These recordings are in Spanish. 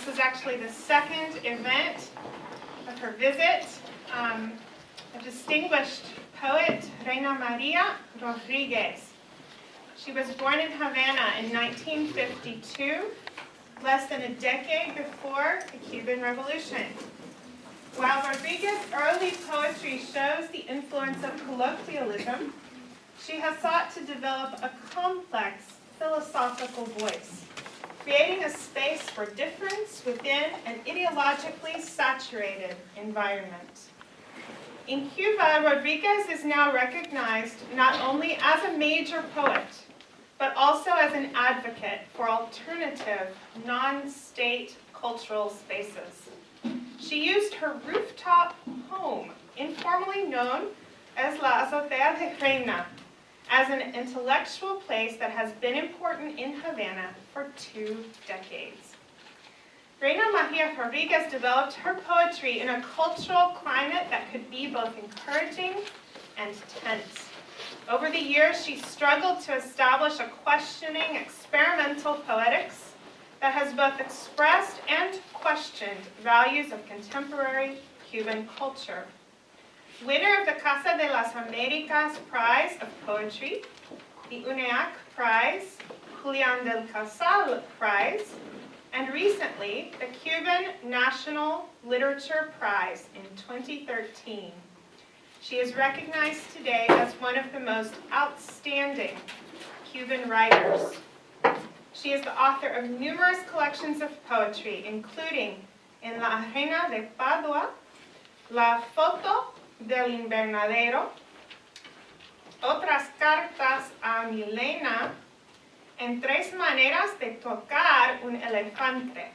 This was actually the second event of her visit. A distinguished poet, Reina Maria Rodriguez. She was born in Havana in 1952, less than a decade before the Cuban Revolution. While Rodriguez's early poetry shows the influence of colloquialism, she has sought to develop a complex philosophical voice, creating a space for difference within an ideologically saturated environment. In Cuba, Rodriguez is now recognized not only as a major poet, but also as an advocate for alternative, non-state cultural spaces. She used her rooftop home, informally known as La Azotea de Reina, as an intellectual place that has been important in Havana for 2 decades. Reina Maria Rodriguez developed her poetry in a cultural climate that could be both encouraging and tense. Over the years, she struggled to establish a questioning, experimental poetics that has both expressed and questioned values of contemporary Cuban culture. Winner of the Casa de las Americas Prize of Poetry, the UNEAC Prize, Julián del Casal Prize, and recently, the Cuban National Literature Prize in 2013. She is recognized today as one of the most outstanding Cuban writers. She is the author of numerous collections of poetry, including En la Reina de Padua, La Foto del Invernadero, Otras Cartas a Milena, and Tres Maneras de Tocar un Elefante.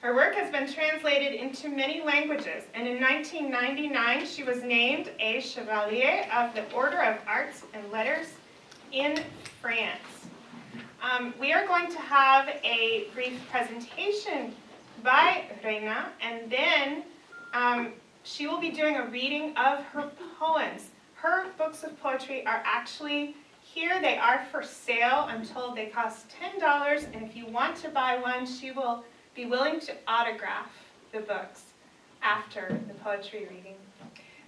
Her work has been translated into many languages, and in 1999 she was named a Chevalier of the Order of Arts and Letters in France. We are going to have a brief presentation by Reina, and then she will be doing a reading of her poems. Her books of poetry are actually here. They are for sale. I'm told they cost $10, and if you want to buy one, she will be willing to autograph the books after the poetry reading.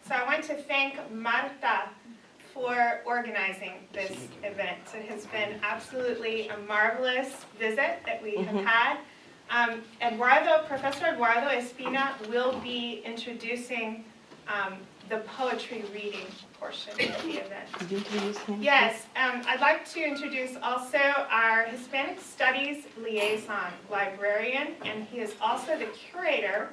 So I want to thank Marta for organizing this event. It has been absolutely a marvelous visit that we have had. Professor Eduardo Espina will be introducing the poetry reading portion of the event. Could you introduce him? Yes, I'd like to introduce also our Hispanic Studies Liaison librarian, and he is also the curator,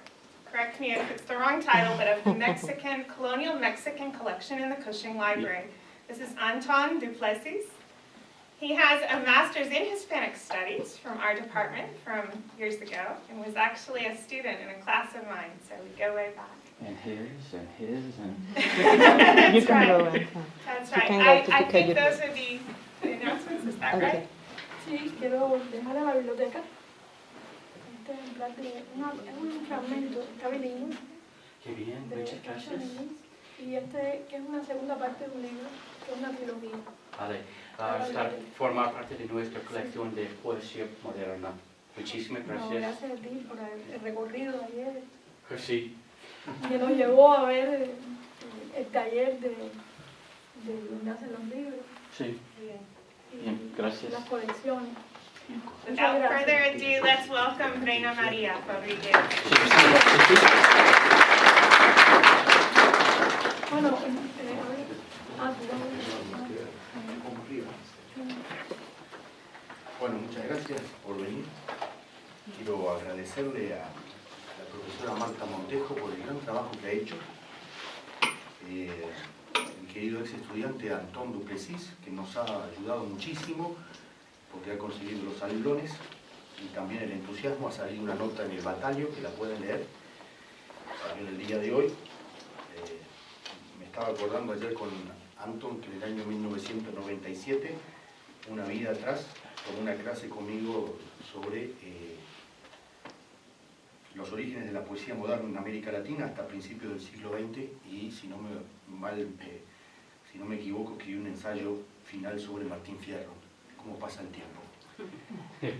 correct me if it's the wrong title, but of the Colonial Mexican Collection in the Cushing Library. This is Anton Duplessis. He has a master's in Hispanic Studies from our department from years ago, and was actually a student in a class of mine, so we go way back. And his. That's You can right. go and That's You right. can go to I pick think your those are the announcements, is that Okay. right? Sí, quiero dejar a la biblioteca este ejemplar de un fragmento, está bilingüe, Qué bien, de muchas gracias. y este que es una segunda parte de un libro, que es una trilogía. Vale, formar parte de nuestra colección de poesía moderna. Muchísimas No, gracias. gracias a ti por el recorrido de ayer, Pues sí. que nos llevó a ver el taller de donde nacen los libros Sí. y Bien, gracias. las colecciones. Without further ado, let's welcome Reina Maria Rodriguez. Bueno, Bueno, muchas gracias por venir. Quiero agradecerle a la profesora Marta Montejo por el gran trabajo que ha hecho. El querido ex estudiante Antón Duplessis, que nos ha ayudado muchísimo porque ha conseguido los alumnos, y también el entusiasmo. Ha salido una nota en el Batallo que la pueden leer, salió en el día de hoy. Me estaba acordando ayer con Anton que en el año 1997, una vida atrás, tomó una clase conmigo sobre los orígenes de la poesía moderna en América Latina hasta principios del siglo XX, y si no me equivoco, escribí un ensayo final sobre Martín Fierro, cómo pasa el tiempo.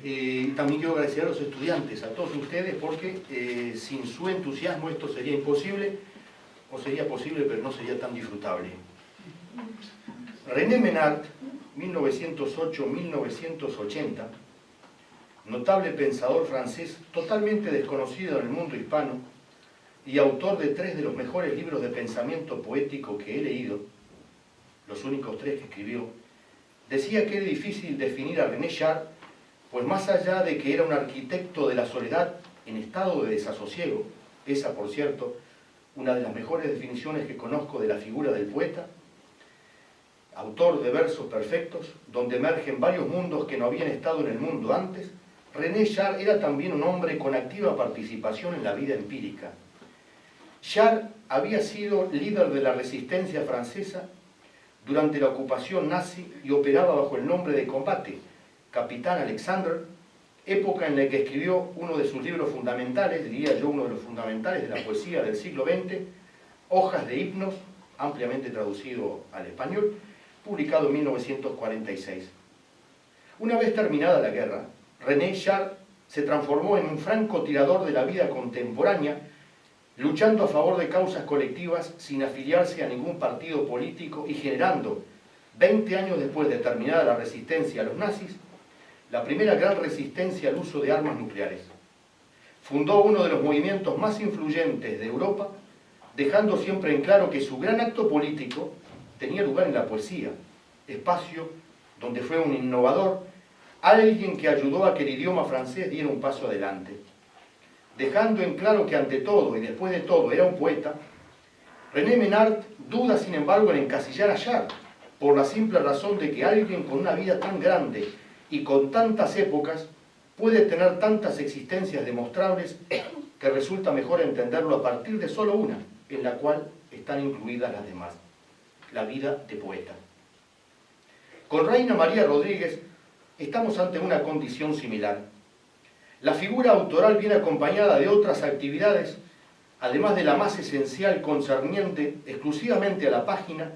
Y también quiero agradecer a los estudiantes, a todos ustedes, porque sin su entusiasmo esto sería imposible, o sería posible pero no sería tan disfrutable. René Menard, 1908-1980, notable pensador francés totalmente desconocido en el mundo hispano y autor de 3 de los mejores libros de pensamiento poético que he leído, los únicos 3 que escribió, decía que era difícil definir a René Char, pues más allá de que era un arquitecto de la soledad en estado de desasosiego, esa por cierto, una de las mejores definiciones que conozco de la figura del poeta, autor de versos perfectos, donde emergen varios mundos que no habían estado en el mundo antes, René Char era también un hombre con activa participación en la vida empírica. Char había sido líder de la resistencia francesa durante la ocupación nazi y operaba bajo el nombre de combate, Capitán Alexander, época en la que escribió uno de sus libros fundamentales, diría yo uno de los fundamentales de la poesía del siglo XX, Hojas de himnos, ampliamente traducido al español, publicado en 1946. Una vez terminada la guerra, René Char se transformó en un francotirador de la vida contemporánea, luchando a favor de causas colectivas sin afiliarse a ningún partido político y generando, 20 años después de terminada la resistencia a los nazis, la primera gran resistencia al uso de armas nucleares. Fundó uno de los movimientos más influyentes de Europa, dejando siempre en claro que su gran acto político tenía lugar en la poesía, espacio donde fue un innovador, alguien que ayudó a que el idioma francés diera un paso adelante. Dejando en claro que ante todo y después de todo era un poeta, René Menard duda sin embargo en encasillar a Char, por la simple razón de que alguien con una vida tan grande y con tantas épocas puede tener tantas existencias demostrables que resulta mejor entenderlo a partir de solo una, en la cual están incluidas las demás, la vida de poeta. Con Reina María Rodríguez estamos ante una condición similar. La figura autoral viene acompañada de otras actividades, además de la más esencial concerniente exclusivamente a la página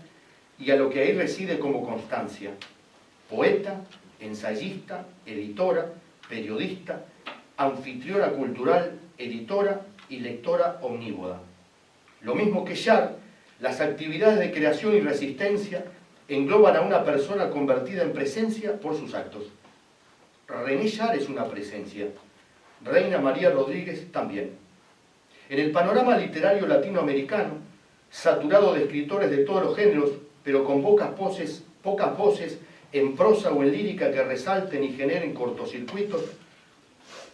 y a lo que ahí reside como constancia. Poeta, ensayista, editora, periodista, anfitriona cultural, editora y lectora omnívoda. Lo mismo que Char, las actividades de creación y resistencia engloban a una persona convertida en presencia por sus actos. René Char es una presencia, Reina María Rodríguez también. En el panorama literario latinoamericano, saturado de escritores de todos los géneros, pero con pocas voces en prosa o en lírica que resalten y generen cortocircuitos,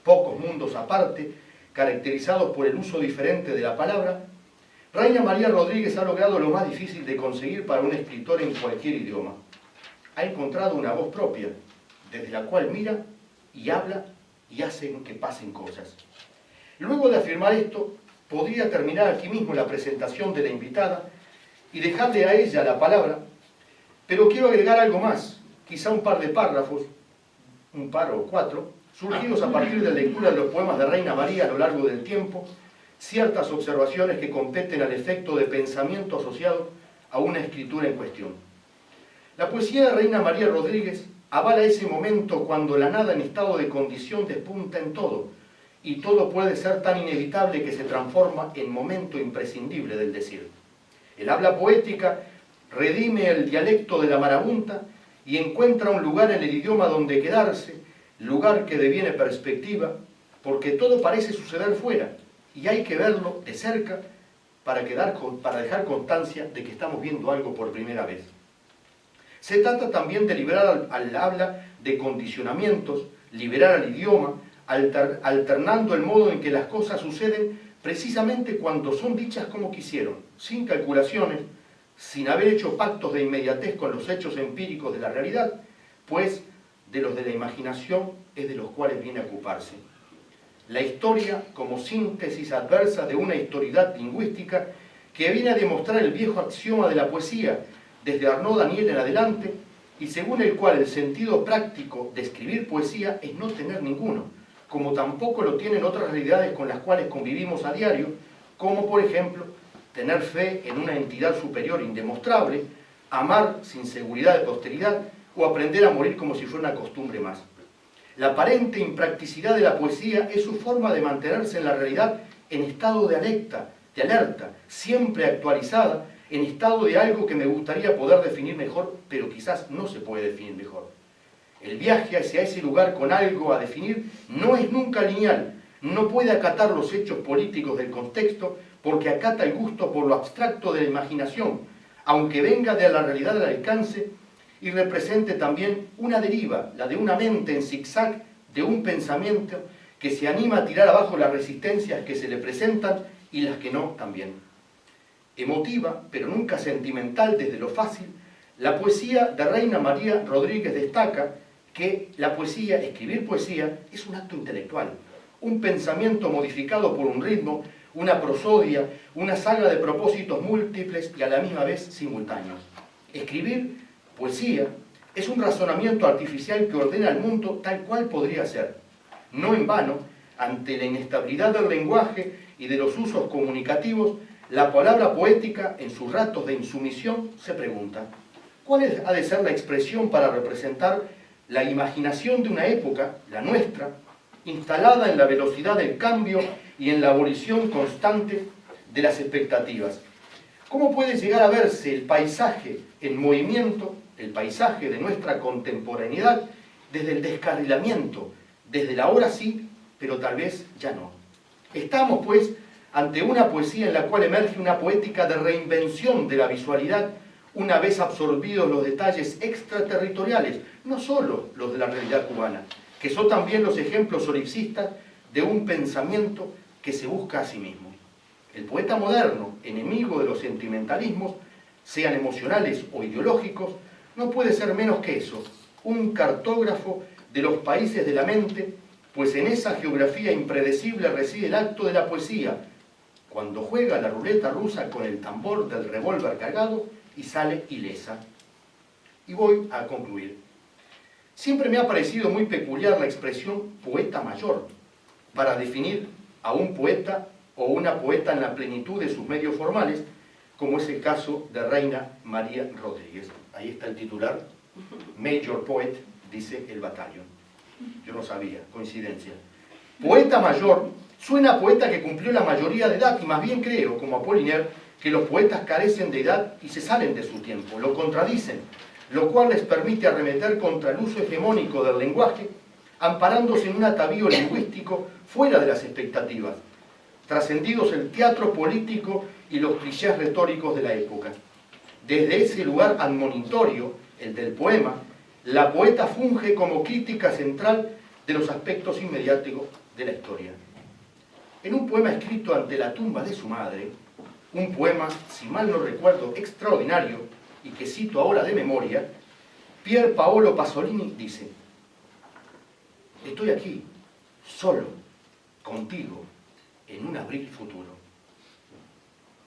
pocos mundos aparte, caracterizados por el uso diferente de la palabra, Reina María Rodríguez ha logrado lo más difícil de conseguir para un escritor en cualquier idioma. Ha encontrado una voz propia, desde la cual mira y habla y hace que pasen cosas. Luego de afirmar esto, podría terminar aquí mismo la presentación de la invitada y dejarle a ella la palabra, pero quiero agregar algo más, quizá un par de párrafos, un par o 4, surgidos a partir de la lectura de los poemas de Reina María a lo largo del tiempo, ciertas observaciones que competen al efecto de pensamiento asociado a una escritura en cuestión. La poesía de Reina María Rodríguez avala ese momento cuando la nada en estado de condición despunta en todo, y todo puede ser tan inevitable que se transforma en momento imprescindible del decir. El habla poética redime el dialecto de la marabunta y encuentra un lugar en el idioma donde quedarse, lugar que deviene perspectiva, porque todo parece suceder fuera, y hay que verlo de cerca para dejar constancia de que estamos viendo algo por primera vez. Se trata también de liberar al habla de condicionamientos, liberar al idioma, alternando el modo en que las cosas suceden precisamente cuando son dichas como quisieron, sin calculaciones, sin haber hecho pactos de inmediatez con los hechos empíricos de la realidad, pues de los de la imaginación es de los cuales viene a ocuparse. La historia como síntesis adversa de una historidad lingüística que viene a demostrar el viejo axioma de la poesía, desde Arnaud Daniel en adelante, y según el cual el sentido práctico de escribir poesía es no tener ninguno, como tampoco lo tienen otras realidades con las cuales convivimos a diario, como por ejemplo, tener fe en una entidad superior indemostrable, amar sin seguridad de posteridad, o aprender a morir como si fuera una costumbre más. La aparente impracticidad de la poesía es su forma de mantenerse en la realidad en estado de alerta, siempre actualizada, en estado de algo que me gustaría poder definir mejor, pero quizás no se puede definir mejor. El viaje hacia ese lugar con algo a definir no es nunca lineal, no puede acatar los hechos políticos del contexto porque acata el gusto por lo abstracto de la imaginación, aunque venga de la realidad al alcance y represente también una deriva, la de una mente en zigzag, de un pensamiento que se anima a tirar abajo las resistencias que se le presentan y las que no también. Emotiva, pero nunca sentimental desde lo fácil, la poesía de Reina María Rodríguez destaca que la poesía, escribir poesía, es un acto intelectual, un pensamiento modificado por un ritmo, una prosodia, una saga de propósitos múltiples y a la misma vez simultáneos. Escribir poesía es un razonamiento artificial que ordena el mundo tal cual podría ser. No en vano, ante la inestabilidad del lenguaje y de los usos comunicativos, la palabra poética, en sus ratos de insumisión, se pregunta: ¿cuál ha de ser la expresión para representar la imaginación de una época, la nuestra, instalada en la velocidad del cambio y en la abolición constante de las expectativas? ¿Cómo puede llegar a verse el paisaje en movimiento, el paisaje de nuestra contemporaneidad, desde el descarrilamiento, desde la ahora sí, pero tal vez ya no? Estamos, pues, ante una poesía en la cual emerge una poética de reinvención de la visualidad, una vez absorbidos los detalles extraterritoriales, no solo los de la realidad cubana, que son también los ejemplos solipsistas de un pensamiento que se busca a sí mismo. El poeta moderno, enemigo de los sentimentalismos, sean emocionales o ideológicos, no puede ser menos que eso, un cartógrafo de los países de la mente, pues en esa geografía impredecible reside el acto de la poesía, cuando juega la ruleta rusa con el tambor del revólver cargado y sale ilesa. Y voy a concluir. Siempre me ha parecido muy peculiar la expresión poeta mayor para definir a un poeta o una poeta en la plenitud de sus medios formales, como es el caso de Reina María Rodríguez. Ahí está el titular, Major Poet, dice el Batallón. Yo no sabía, coincidencia. Poeta mayor suena a poeta que cumplió la mayoría de edad, y más bien creo, como Apollinaire, que los poetas carecen de edad y se salen de su tiempo, lo contradicen, lo cual les permite arremeter contra el uso hegemónico del lenguaje, amparándose en un atavío lingüístico fuera de las expectativas, trascendidos el teatro político y los clichés retóricos de la época. Desde ese lugar admonitorio, el del poema, la poeta funge como crítica central de los aspectos inmediatos de la historia. En un poema escrito ante la tumba de su madre, un poema, si mal no recuerdo, extraordinario, y que cito ahora de memoria, Pier Paolo Pasolini dice: estoy aquí, solo, contigo, en un abril futuro.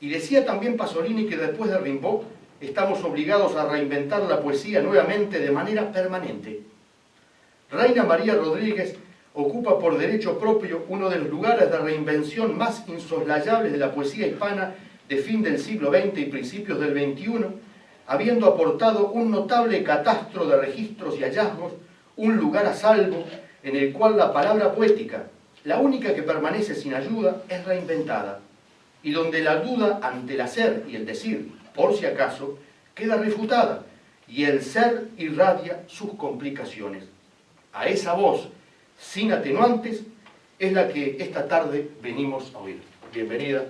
Y decía también Pasolini que después de Rimbaud estamos obligados a reinventar la poesía nuevamente de manera permanente. Reina María Rodríguez ocupa por derecho propio uno de los lugares de reinvención más insoslayables de la poesía hispana de fin del siglo XX y principios del XXI, habiendo aportado un notable catastro de registros y hallazgos, un lugar a salvo en el cual la palabra poética, la única que permanece sin ayuda, es reinventada, y donde la duda ante el hacer y el decir, por si acaso, queda refutada, y el ser irradia sus complicaciones. A esa voz, sin atenuantes, es la que esta tarde venimos a oír. Bienvenida.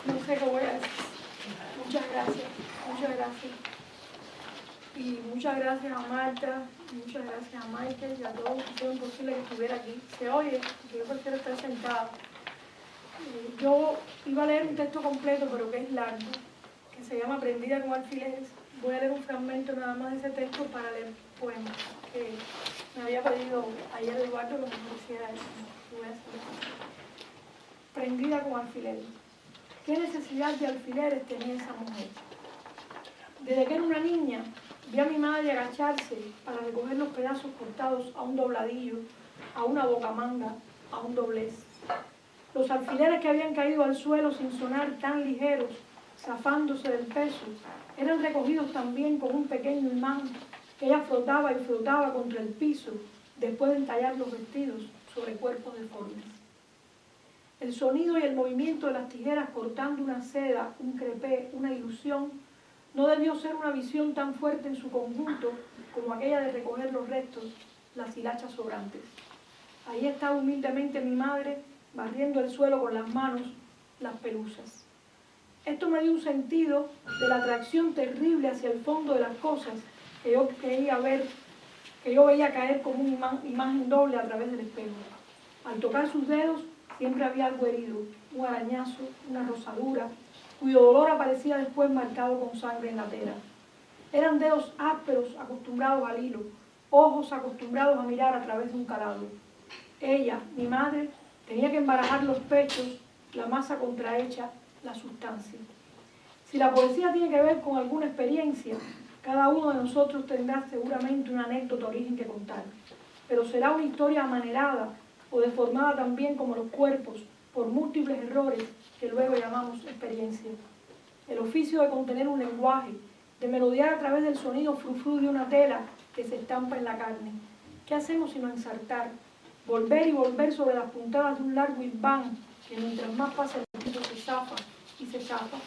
No sé qué voy a decir. Muchas gracias, muchas gracias. Y muchas gracias a Marta, y muchas gracias a Michael y a todos que hicieron posible que estuviera aquí. Se oye, que yo prefiero estar sentada. Yo iba a leer un texto completo, pero que es largo, que se llama Prendida con alfileres. Voy a leer un fragmento nada más de ese texto para leer poemas que me había pedido ayer Eduardo que me hiciera eso. Voy a hacer. Prendida con alfileres. ¿Qué necesidad de alfileres tenía esa mujer? Desde que era una niña, vi a mi madre agacharse para recoger los pedazos cortados a un dobladillo, a una bocamanga, a un doblez. Los alfileres que habían caído al suelo sin sonar tan ligeros zafándose del peso, eran recogidos también con un pequeño imán que ella frotaba y frotaba contra el piso después de entallar los vestidos sobre cuerpos deformes. El sonido y el movimiento de las tijeras cortando una seda, un crepé, una ilusión, no debió ser una visión tan fuerte en su conjunto como aquella de recoger los restos, las hilachas sobrantes. Ahí estaba humildemente mi madre, barriendo el suelo con las manos, las pelusas. Esto me dio un sentido de la atracción terrible hacia el fondo de las cosas que yo creía ver, que yo veía caer como una imagen doble a través del espejo. Al tocar sus dedos siempre había algo herido, un arañazo, una rosadura, cuyo dolor aparecía después marcado con sangre en la tela. Eran dedos ásperos acostumbrados al hilo, ojos acostumbrados a mirar a través de un calado. Ella, mi madre, tenía que embarajar los pechos, la masa contrahecha, la sustancia. Si la poesía tiene que ver con alguna experiencia, cada uno de nosotros tendrá seguramente una anécdota origen que contar, pero será una historia amanerada o deformada también como los cuerpos por múltiples errores que luego llamamos experiencia. El oficio de contener un lenguaje, de melodiar a través del sonido frufru de una tela que se estampa en la carne. ¿Qué hacemos sino ensartar, volver y volver sobre las puntadas de un largo hilván que mientras más pasa el tiempo se zafa y se zafa?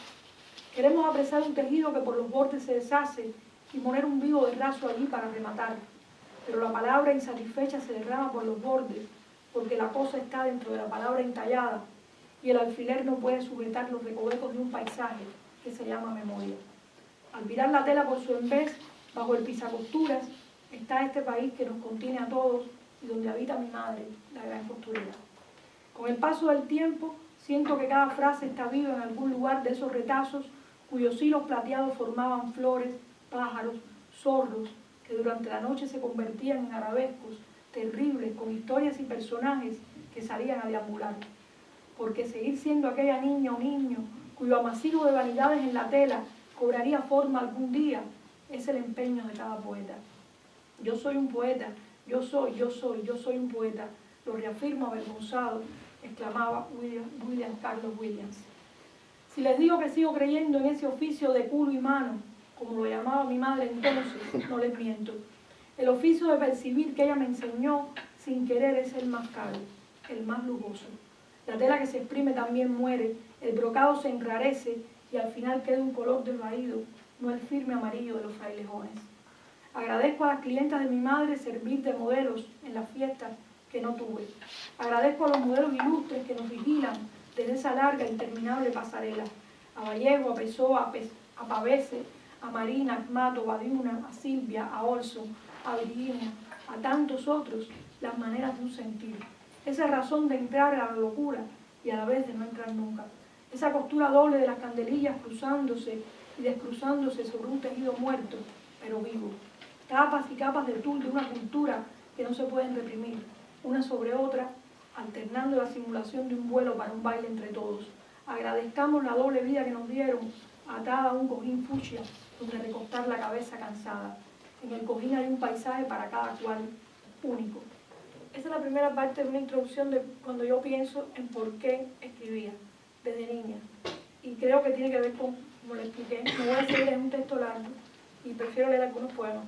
Queremos apresar un tejido que por los bordes se deshace y poner un vivo de raso allí para rematar, pero la palabra insatisfecha se derrama por los bordes porque la cosa está dentro de la palabra entallada y el alfiler no puede sujetar los recovecos de un paisaje que se llama memoria. Al virar la tela por su envés, bajo el pisacosturas, está este país que nos contiene a todos y donde habita mi madre, la gran costurera. Con el paso del tiempo, siento que cada frase está viva en algún lugar de esos retazos cuyos hilos plateados formaban flores, pájaros, zorros, que durante la noche se convertían en arabescos terribles, con historias y personajes que salían a deambular. Porque seguir siendo aquella niña o niño cuyo amasijo de vanidades en la tela cobraría forma algún día, es el empeño de cada poeta. Yo soy un poeta, yo soy un poeta, lo reafirmo avergonzado, exclamaba William Carlos Williams. Si les digo que sigo creyendo en ese oficio de culo y mano, como lo llamaba mi madre entonces, no les miento. El oficio de percibir que ella me enseñó sin querer es el más caro, el más lujoso. La tela que se exprime también muere, el brocado se enrarece y al final queda un color desvaído, no el firme amarillo de los frailejones. Agradezco a las clientas de mi madre servir de modelos en las fiestas que no tuve. Agradezco a los modelos ilustres que nos vigilan desde esa larga e interminable pasarela. A Vallejo, a Pessoa, a Pavese, a Marina, a Mato, a Diuna, a Silvia, a Olson, a Virginia, a tantos otros, las maneras de un sentir. Esa razón de entrar a la locura y a la vez de no entrar nunca. Esa costura doble de las candelillas cruzándose y descruzándose sobre un tejido muerto, pero vivo. Capas y capas de tul de una cultura que no se pueden reprimir, una sobre otra, alternando la simulación de un vuelo para un baile entre todos. Agradezcamos la doble vida que nos dieron, atada a un cojín fucsia, donde recostar la cabeza cansada. En el cojín hay un paisaje para cada cual, único. Esa es la primera parte de una introducción de cuando yo pienso en por qué escribía desde niña. Y creo que tiene que ver con, como le expliqué, me voy a seguir en un texto largo y prefiero leer algunos poemas.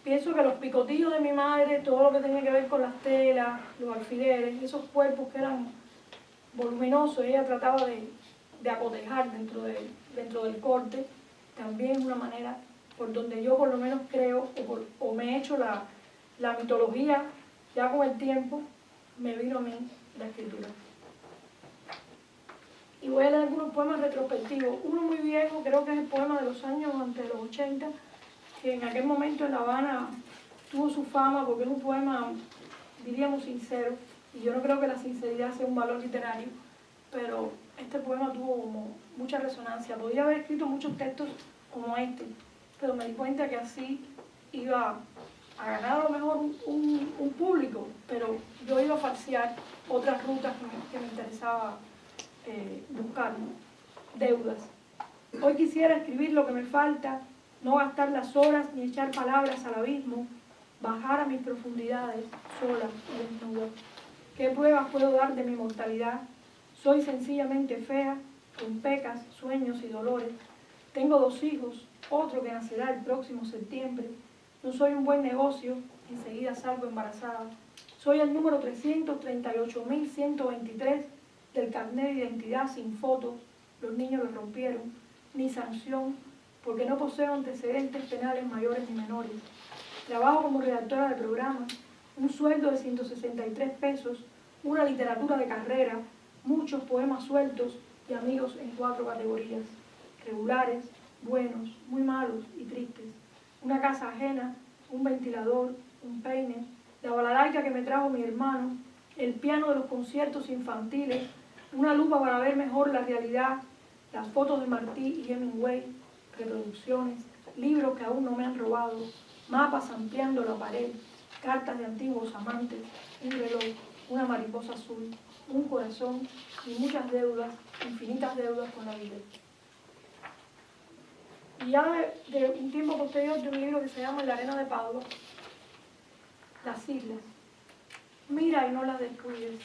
Pienso que los picotillos de mi madre, todo lo que tenía que ver con las telas, los alfileres, esos cuerpos que eran voluminosos, ella trataba de acotejar dentro del corte, también es una manera por donde yo por lo menos creo o me he hecho la mitología, ya con el tiempo me vino a mí la escritura. Y voy a leer algunos poemas retrospectivos. Uno muy viejo, creo que es el poema de los años antes de los 80, que en aquel momento en La Habana tuvo su fama porque es un poema, diríamos, sincero, y yo no creo que la sinceridad sea un valor literario, pero este poema tuvo como mucha resonancia. Podría haber escrito muchos textos como este, pero me di cuenta que así iba a ganar a lo mejor un público, pero yo iba a falsear otras rutas que me interesaba buscar, ¿no? Deudas. Hoy quisiera escribir lo que me falta, no gastar las horas ni echar palabras al abismo, bajar a mis profundidades, sola y desnuda. ¿Qué pruebas puedo dar de mi mortalidad? Soy sencillamente fea, con pecas, sueños y dolores. Tengo 2 hijos, otro que nacerá el próximo septiembre. No soy un buen negocio, enseguida salgo embarazada. Soy el número 338.123 del carnet de identidad sin fotos. Los niños lo rompieron, ni sanción, porque no poseo antecedentes penales mayores ni menores. Trabajo como redactora de programas, un sueldo de 163 pesos, una literatura de carrera, muchos poemas sueltos y amigos en 4 categorías: regulares, buenos, muy malos y tristes. Una casa ajena, un ventilador, un peine, la balalaika que me trajo mi hermano, el piano de los conciertos infantiles, una lupa para ver mejor la realidad, las fotos de Martí y Hemingway, reproducciones, libros que aún no me han robado, mapas ampliando la pared, cartas de antiguos amantes, un reloj, una mariposa azul, un corazón y muchas deudas, infinitas deudas con la vida. Y ya de un tiempo posterior, de un libro que se llama La arena de Padua, las islas. Mira y no las descuides.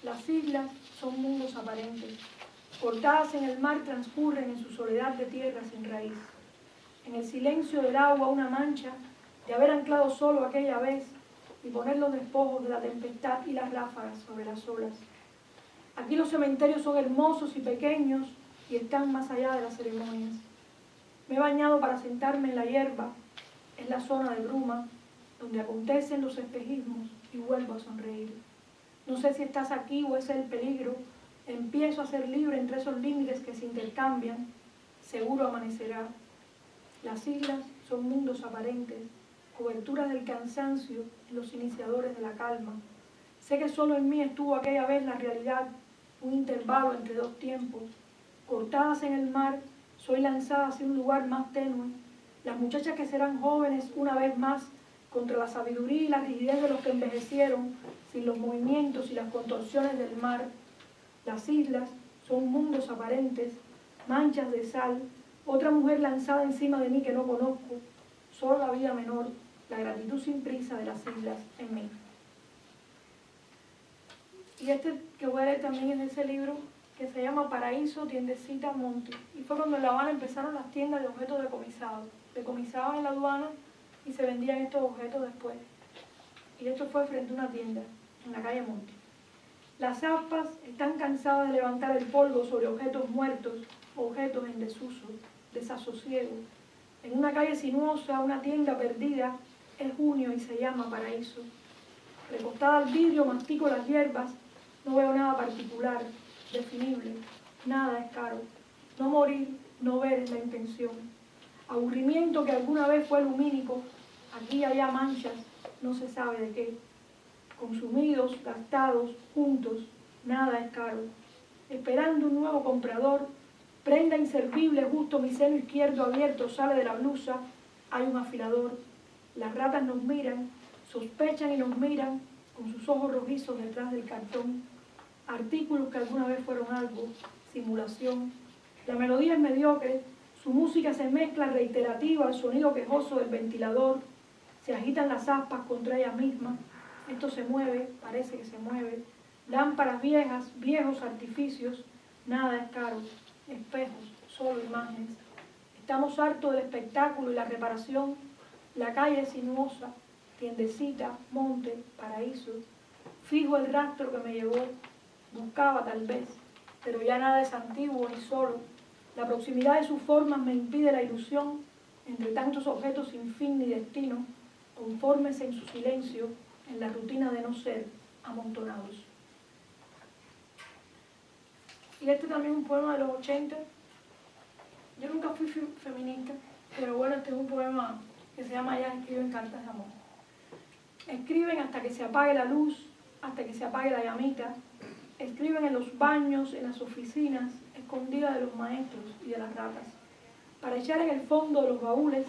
Las islas son mundos aparentes. Cortadas en el mar transcurren en su soledad de tierra sin raíz. En el silencio del agua una mancha de haber anclado solo aquella vez y poner los despojos de la tempestad y las ráfagas sobre las olas. Aquí los cementerios son hermosos y pequeños y están más allá de las ceremonias. Me he bañado para sentarme en la hierba, es la zona de bruma, donde acontecen los espejismos y vuelvo a sonreír. No sé si estás aquí o es el peligro, empiezo a ser libre entre esos límites que se intercambian, seguro amanecerá. Las islas son mundos aparentes, coberturas del cansancio y los iniciadores de la calma. Sé que solo en mí estuvo aquella vez la realidad, un intervalo entre 2 tiempos. Cortadas en el mar, soy lanzada hacia un lugar más tenue. Las muchachas que serán jóvenes una vez más, contra la sabiduría y la rigidez de los que envejecieron, sin los movimientos y las contorsiones del mar. Las islas son mundos aparentes, manchas de sal, otra mujer lanzada encima de mí que no conozco, solo la vida menor, la gratitud sin prisa de las islas en mí. Y este que voy a leer también es de ese libro que se llama Paraíso, tiendecita, monte. Y fue cuando en La Habana empezaron las tiendas de objetos decomisados. Decomisaban en la aduana y se vendían estos objetos después. Y esto fue frente a una tienda, en la calle Monte. Las aspas están cansadas de levantar el polvo sobre objetos muertos, objetos en desuso, desasosiego. En una calle sinuosa, una tienda perdida, es junio y se llama Paraíso. Recostada al vidrio, mastico las hierbas, no veo nada particular, definible, nada es caro. No morir, no ver es la intención. Aburrimiento que alguna vez fue lumínico, aquí y allá manchas, no se sabe de qué. Consumidos, gastados, juntos, nada es caro. Esperando un nuevo comprador, prenda inservible, justo mi seno izquierdo abierto sale de la blusa, hay un afilador. Las ratas nos miran, sospechan y nos miran con sus ojos rojizos detrás del cartón. Artículos que alguna vez fueron algo, simulación. La melodía es mediocre, su música se mezcla reiterativa al sonido quejoso del ventilador. Se agitan las aspas contra ellas mismas. Esto se mueve, parece que se mueve. Lámparas viejas, viejos artificios, nada es caro. Espejos, solo imágenes. Estamos hartos del espectáculo y la reparación. La calle es sinuosa, tiendecita, monte, paraíso. Fijo el rastro que me llevó, buscaba tal vez, pero ya nada es antiguo ni solo. La proximidad de sus formas me impide la ilusión entre tantos objetos sin fin ni destino, conformes en su silencio, en la rutina de no ser, amontonados. Y este también es un poema de los 80. Yo nunca fui feminista, pero bueno, este es un poema que se llama Ellas escriben cartas de amor. Escriben hasta que se apague la luz, hasta que se apague la llamita. Escriben en los baños, en las oficinas, escondidas de los maestros y de las ratas. Para echar en el fondo de los baúles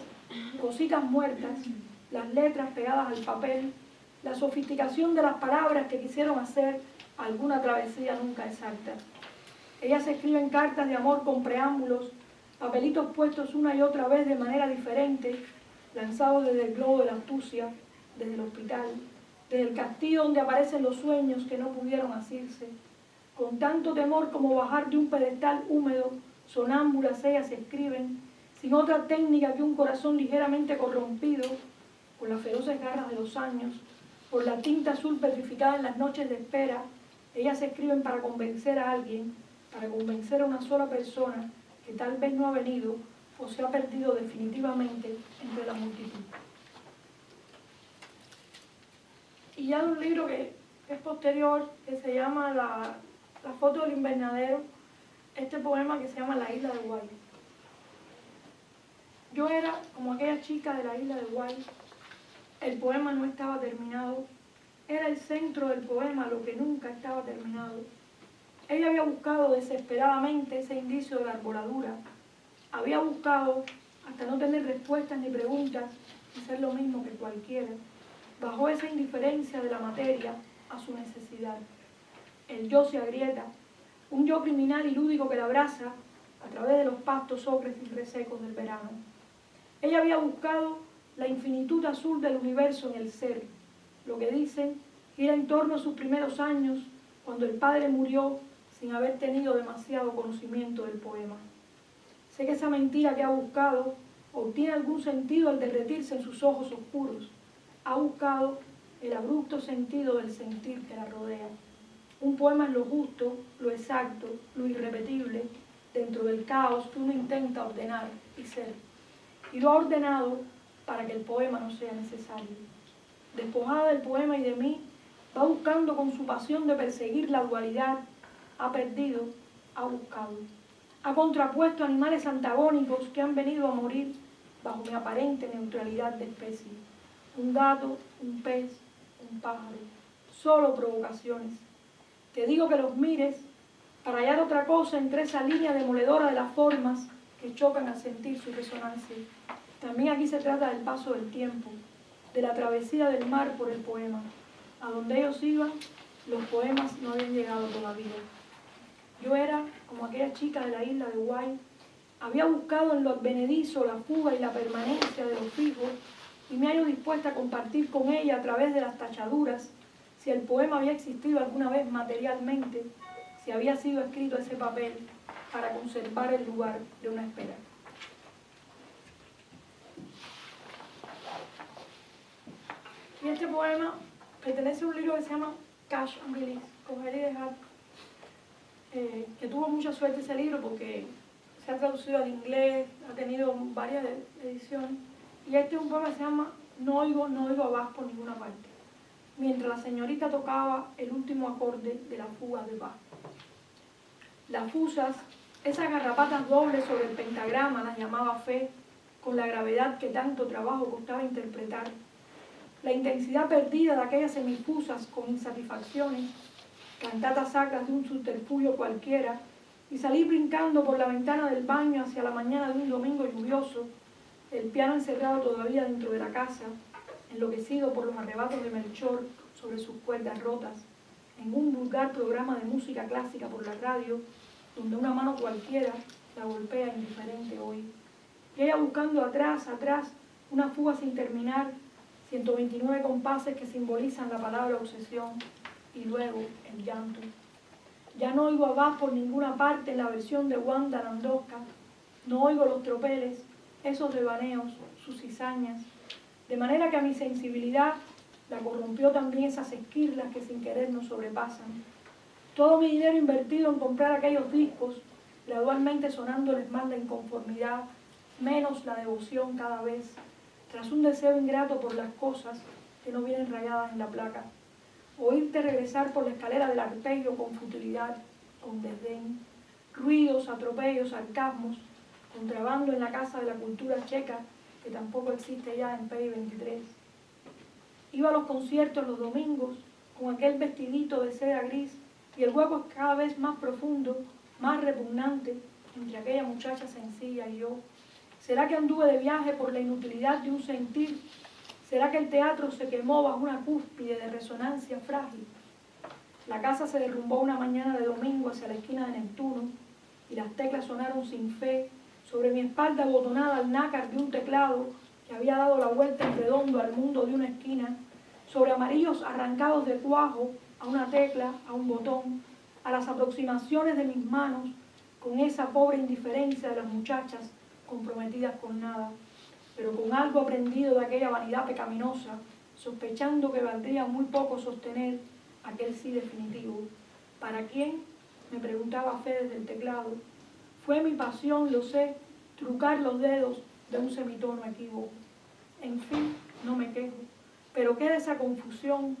cositas muertas, las letras pegadas al papel, la sofisticación de las palabras que quisieron hacer alguna travesía nunca exacta. Ellas escriben cartas de amor con preámbulos, papelitos puestos una y otra vez de manera diferente, lanzados desde el globo de la astucia, desde el hospital, desde el castillo donde aparecen los sueños que no pudieron asirse. Con tanto temor como bajar de un pedestal húmedo, sonámbulas ellas escriben, sin otra técnica que un corazón ligeramente corrompido, por las feroces garras de los años, por la tinta azul petrificada en las noches de espera, ellas escriben para convencer a alguien, para convencer a una sola persona que tal vez no ha venido o se ha perdido definitivamente entre la multitud. Y ya un libro que es posterior, que se llama La foto del invernadero, este poema que se llama La isla de Guay. Yo era como aquella chica de la isla de Guay. El poema no estaba terminado. Era el centro del poema lo que nunca estaba terminado. Ella había buscado desesperadamente ese indicio de la arboladura. Había buscado hasta no tener respuestas ni preguntas y ser lo mismo que cualquiera. Bajó esa indiferencia de la materia a su necesidad. El yo se agrieta, un yo criminal y lúdico que la abraza a través de los pastos ocres y resecos del verano. Ella había buscado la infinitud azul del universo en el ser, lo que dicen gira en torno a sus primeros años, cuando el padre murió sin haber tenido demasiado conocimiento del poema. Sé que esa mentira que ha buscado obtiene algún sentido al derretirse en sus ojos oscuros. Ha buscado el abrupto sentido del sentir que la rodea. Un poema es lo justo, lo exacto, lo irrepetible, dentro del caos que uno intenta ordenar y ser. Y lo ha ordenado para que el poema no sea necesario. Despojada del poema y de mí, va buscando con su pasión de perseguir la dualidad. Ha perdido, ha buscado. Ha contrapuesto animales antagónicos que han venido a morir bajo mi aparente neutralidad de especie. Un gato, un pez, un pájaro. Solo provocaciones. Te digo que los mires para hallar otra cosa entre esa línea demoledora de las formas que chocan al sentir su resonancia. También aquí se trata del paso del tiempo, de la travesía del mar por el poema. A donde ellos iban, los poemas no habían llegado todavía. Yo era como aquella chica de la isla de Guay. Había buscado en lo advenedizo la fuga y la permanencia de lo fijo y me hallo dispuesta a compartir con ella a través de las tachaduras si el poema había existido alguna vez materialmente, si había sido escrito ese papel para conservar el lugar de una espera. Y este poema pertenece a un libro que se llama Cash and Release, Coger y Dejar, que tuvo mucha suerte ese libro porque se ha traducido al inglés, ha tenido varias ediciones, y este es un poema que se llama No oigo a Bach por ninguna parte, mientras la señorita tocaba el último acorde de la fuga de Bach. Las fusas, esas garrapatas dobles sobre el pentagrama, las llamaba fe, con la gravedad que tanto trabajo costaba interpretar. La intensidad perdida de aquellas semifusas con insatisfacciones, cantatas sacras de un subterfugio cualquiera, y salir brincando por la ventana del baño hacia la mañana de un domingo lluvioso, el piano encerrado todavía dentro de la casa, enloquecido por los arrebatos de Melchor sobre sus cuerdas rotas, en un vulgar programa de música clásica por la radio, donde una mano cualquiera la golpea indiferente hoy. Y ella buscando atrás, una fuga sin terminar, 129 compases que simbolizan la palabra obsesión, y luego el llanto. Ya no oigo a Bach por ninguna parte en la versión de Wanda Landowska, no oigo los tropeles, esos devaneos, sus cizañas, de manera que a mi sensibilidad la corrompió también esas esquirlas que sin querer nos sobrepasan. Todo mi dinero invertido en comprar aquellos discos, gradualmente sonándoles más la inconformidad, menos la devoción cada vez, tras un deseo ingrato por las cosas que no vienen rayadas en la placa. Oírte regresar por la escalera del arpegio con futilidad, con desdén, ruidos, atropellos, sarcasmos, contrabando en la casa de la cultura checa, que tampoco existe ya en PEI 23. Iba a los conciertos los domingos con aquel vestidito de seda gris y el hueco es cada vez más profundo, más repugnante entre aquella muchacha sencilla y yo. ¿Será que anduve de viaje por la inutilidad de un sentir? ¿Será que el teatro se quemó bajo una cúspide de resonancia frágil? La casa se derrumbó una mañana de domingo hacia la esquina de Neptuno y las teclas sonaron sin fe sobre mi espalda abotonada al nácar de un teclado que había dado la vuelta en redondo al mundo de una esquina, sobre amarillos arrancados de cuajo a una tecla, a un botón, a las aproximaciones de mis manos con esa pobre indiferencia de las muchachas comprometidas con nada, pero con algo aprendido de aquella vanidad pecaminosa, sospechando que valdría muy poco sostener aquel sí definitivo. ¿Para quién?, me preguntaba Fe desde el teclado. Fue mi pasión, lo sé, trucar los dedos de un semitono equívoco. En fin, no me quejo, pero queda esa confusión,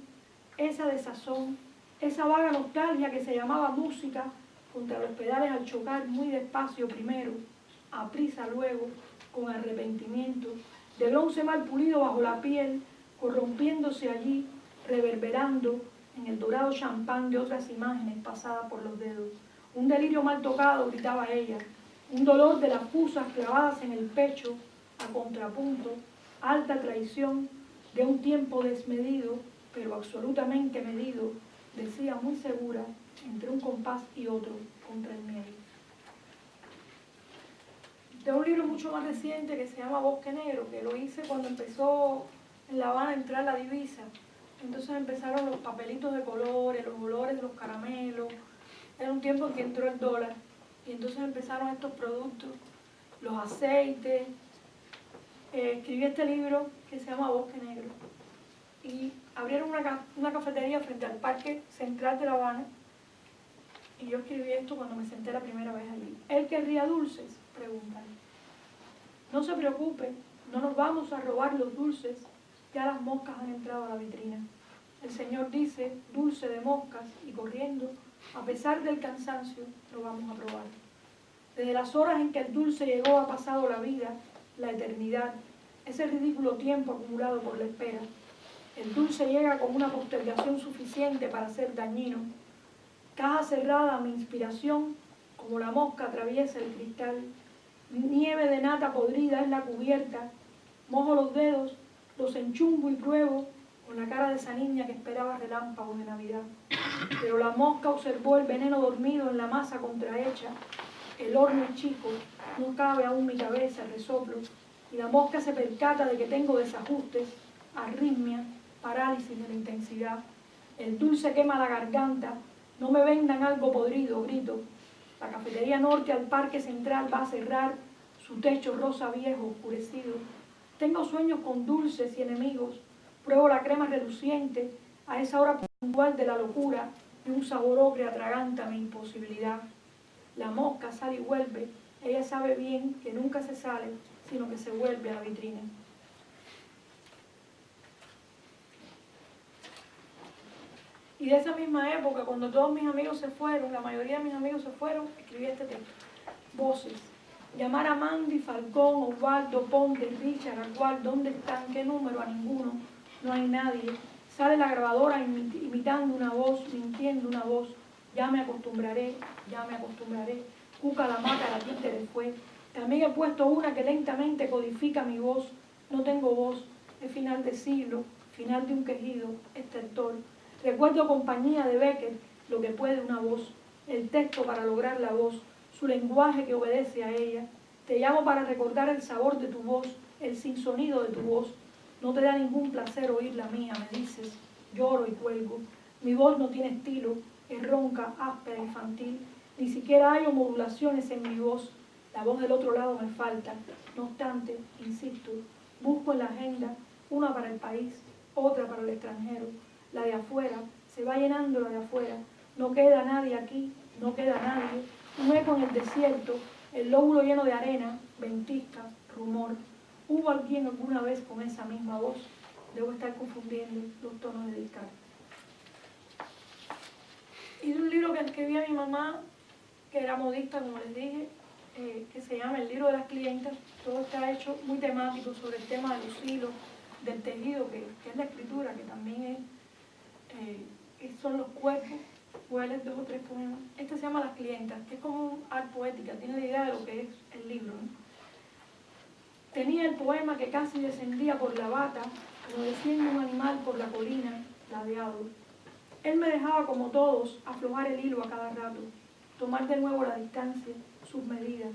esa desazón, esa vaga nostalgia que se llamaba música contra los pedales al chocar muy despacio primero, a prisa luego, con arrepentimiento, de bronce mal pulido bajo la piel, corrompiéndose allí, reverberando en el dorado champán de otras imágenes pasadas por los dedos. Un delirio mal tocado, gritaba ella, un dolor de las fusas clavadas en el pecho, a contrapunto, alta traición de un tiempo desmedido, pero absolutamente medido, decía muy segura, entre un compás y otro, contra el miedo. De un libro mucho más reciente que se llama Bosque Negro, que lo hice cuando empezó en La Habana a entrar la divisa. Entonces empezaron los papelitos de colores, los olores de los caramelos. Era un tiempo en que entró el dólar. Y entonces empezaron estos productos, los aceites. Escribí este libro que se llama Bosque Negro. Y abrieron una cafetería frente al Parque Central de La Habana. Y yo escribí esto cuando me senté la primera vez allí. ¿Él querría dulces?, preguntan. No se preocupe, no nos vamos a robar los dulces. Ya las moscas han entrado a la vitrina. El señor dice, dulce de moscas, y corriendo, a pesar del cansancio, lo vamos a probar. Desde las horas en que el dulce llegó ha pasado la vida, la eternidad, ese ridículo tiempo acumulado por la espera. El dulce llega con una postergación suficiente para ser dañino. Caja cerrada a mi inspiración, como la mosca atraviesa el cristal. Nieve de nata podrida es la cubierta. Mojo los dedos, los enchumbo y pruebo, con la cara de esa niña que esperaba relámpagos de Navidad. Pero la mosca observó el veneno dormido en la masa contrahecha. El horno es chico, no cabe aún mi cabeza, resoplo, y la mosca se percata de que tengo desajustes, arritmia, parálisis de la intensidad. El dulce quema la garganta, no me vendan algo podrido, grito. La cafetería norte al Parque Central va a cerrar, su techo rosa viejo, oscurecido. Tengo sueños con dulces y enemigos, pruebo la crema reluciente, a esa hora puntual de la locura, y un sabor ocre atraganta mi imposibilidad. La mosca sale y vuelve, ella sabe bien que nunca se sale, sino que se vuelve a la vitrina. Y de esa misma época, cuando todos mis amigos se fueron, la mayoría de mis amigos se fueron, escribí este texto. Voces. Llamar a Mandy, Falcón, Osvaldo, Ponte, Richard, al cual, ¿dónde están? ¿Qué número? A ninguno. No hay nadie. Sale la grabadora imitando una voz, mintiendo una voz. Ya me acostumbraré, ya me acostumbraré. Cuca la mata, la títere fue. También he puesto una que lentamente codifica mi voz. No tengo voz. Es final de siglo, final de un quejido, estertor. Recuerdo compañía de Becker, lo que puede una voz, el texto para lograr la voz, su lenguaje que obedece a ella. Te llamo para recordar el sabor de tu voz, el sinsonido de tu voz. No te da ningún placer oír la mía, me dices. Lloro y cuelgo. Mi voz no tiene estilo, es ronca, áspera, infantil. Ni siquiera hay modulaciones en mi voz. La voz del otro lado me falta. No obstante, insisto, busco en la agenda una para el país, otra para el extranjero. La de afuera, se va llenando la de afuera. No queda nadie aquí, no queda nadie. Un eco en el desierto, el lóbulo lleno de arena, ventisca, rumor. ¿Hubo alguien alguna vez con esa misma voz? Debo estar confundiendo los tonos de Descartes. Y de un libro que escribí a mi mamá, que era modista, como les dije, que se llama El libro de las clientas. Todo está hecho muy temático sobre el tema de los hilos, del tejido, que es la escritura, que también es... son los cuerpos. Voy a leer 2 o 3 poemas. Este se llama Las clientas, que es como un arte poética, tiene la idea de lo que es el libro, ¿no? Tenía el poema que casi descendía por la bata, como desciende un animal por la colina, ladeado. Él me dejaba, como todos, aflojar el hilo a cada rato, tomar de nuevo la distancia, sus medidas.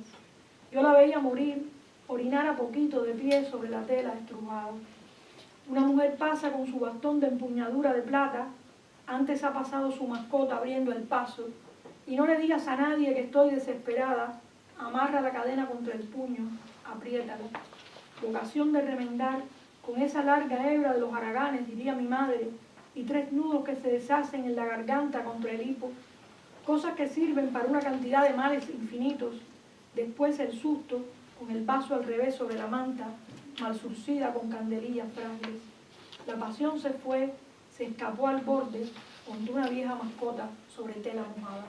Yo la veía morir, orinar a poquito de pie sobre la tela estrujada. Una mujer pasa con su bastón de empuñadura de plata, antes ha pasado su mascota abriendo el paso, Y no le digas a nadie que estoy desesperada. Amarra la cadena contra el puño, apriétala. Vocación de remendar con esa larga hebra de los haraganes, diría mi madre, y 3 nudos que se deshacen en la garganta contra el hipo. Cosas que sirven para una cantidad de males infinitos. Después el susto, con el vaso al revés sobre la manta, mal surcida con candelillas frágiles. La pasión se fue, se escapó al borde, con una vieja mascota sobre tela mojada.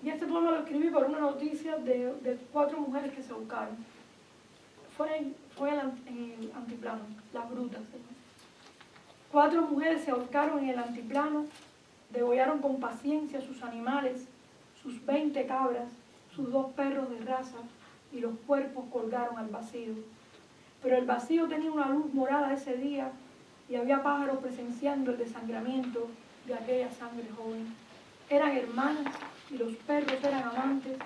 Y este poema lo escribí por una noticia de 4 mujeres que se ahorcaron. Fue en el antiplano, Las Brutas. 4 mujeres se ahorcaron en el antiplano, degollaron con paciencia sus animales, sus 20 cabras, sus 2 perros de raza, y los cuerpos colgaron al vacío. Pero el vacío tenía una luz morada ese día, y había pájaros presenciando el desangramiento de aquella sangre joven. Eran hermanas, y los perros eran amantes,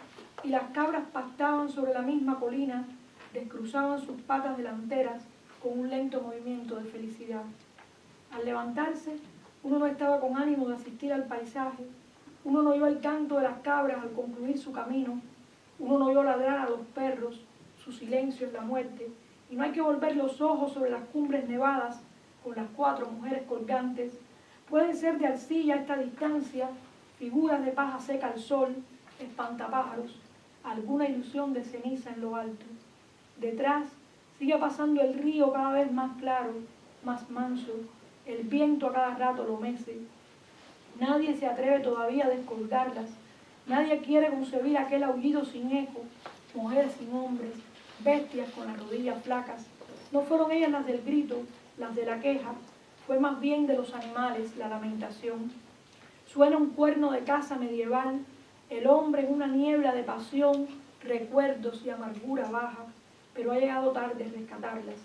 y las cabras pastaban sobre la misma colina, descruzaban sus patas delanteras con un lento movimiento de felicidad. Al levantarse, uno no estaba con ánimo de asistir al paisaje, uno no oyó el canto de las cabras al concluir su camino, uno no oyó ladrar a los perros, su silencio es la muerte, y no hay que volver los ojos sobre las cumbres nevadas con las 4 mujeres colgantes. Pueden ser de arcilla a esta distancia, figuras de paja seca al sol, espantapájaros, alguna ilusión de ceniza en lo alto. Detrás sigue pasando el río cada vez más claro, más manso, el viento a cada rato lo mece. Nadie se atreve todavía a descolgarlas, nadie quiere concebir aquel aullido sin eco, mujeres sin hombres, bestias con las rodillas flacas. No fueron ellas las del grito, las de la queja, fue más bien de los animales la lamentación. Suena un cuerno de caza medieval, el hombre en una niebla de pasión, recuerdos y amargura baja, pero ha llegado tarde rescatarlas.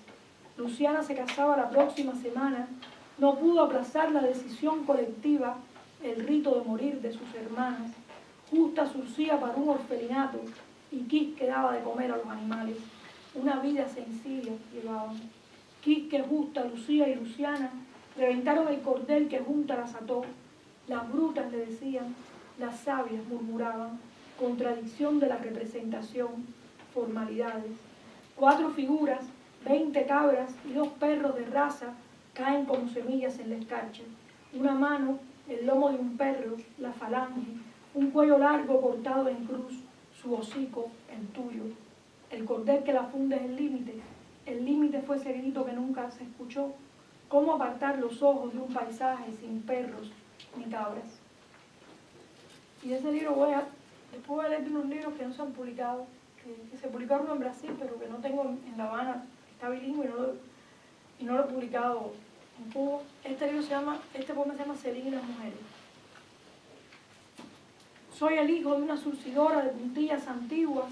Luciana se casaba la próxima semana, no pudo aplazar la decisión colectiva, el rito de morir de sus hermanas. Justa surcía para un orfelinato y Quisque daba de comer a los animales. Una vida sencilla llevaban. Quisque, Justa, Lucía y Luciana reventaron el cordel que junta las ató. Las brutas le decían, las sabias murmuraban, contradicción de la representación, formalidades. 4 figuras, 20 cabras y 2 perros de raza caen como semillas en la escarcha. Una mano, el lomo de un perro, la falange, un cuello largo cortado en cruz, su hocico, el tuyo. El cordel que la funde es el límite fue ese grito que nunca se escuchó. ¿Cómo apartar los ojos de un paisaje sin perros ni cabras? Y de ese libro después voy a leer unos libros que no se han publicado, que se publicaron en Brasil, pero que no tengo en La Habana, está bilingüe y no lo he publicado en Cuba. Este poema se llama Celín y las mujeres. Soy el hijo de una surcidora de puntillas antiguas,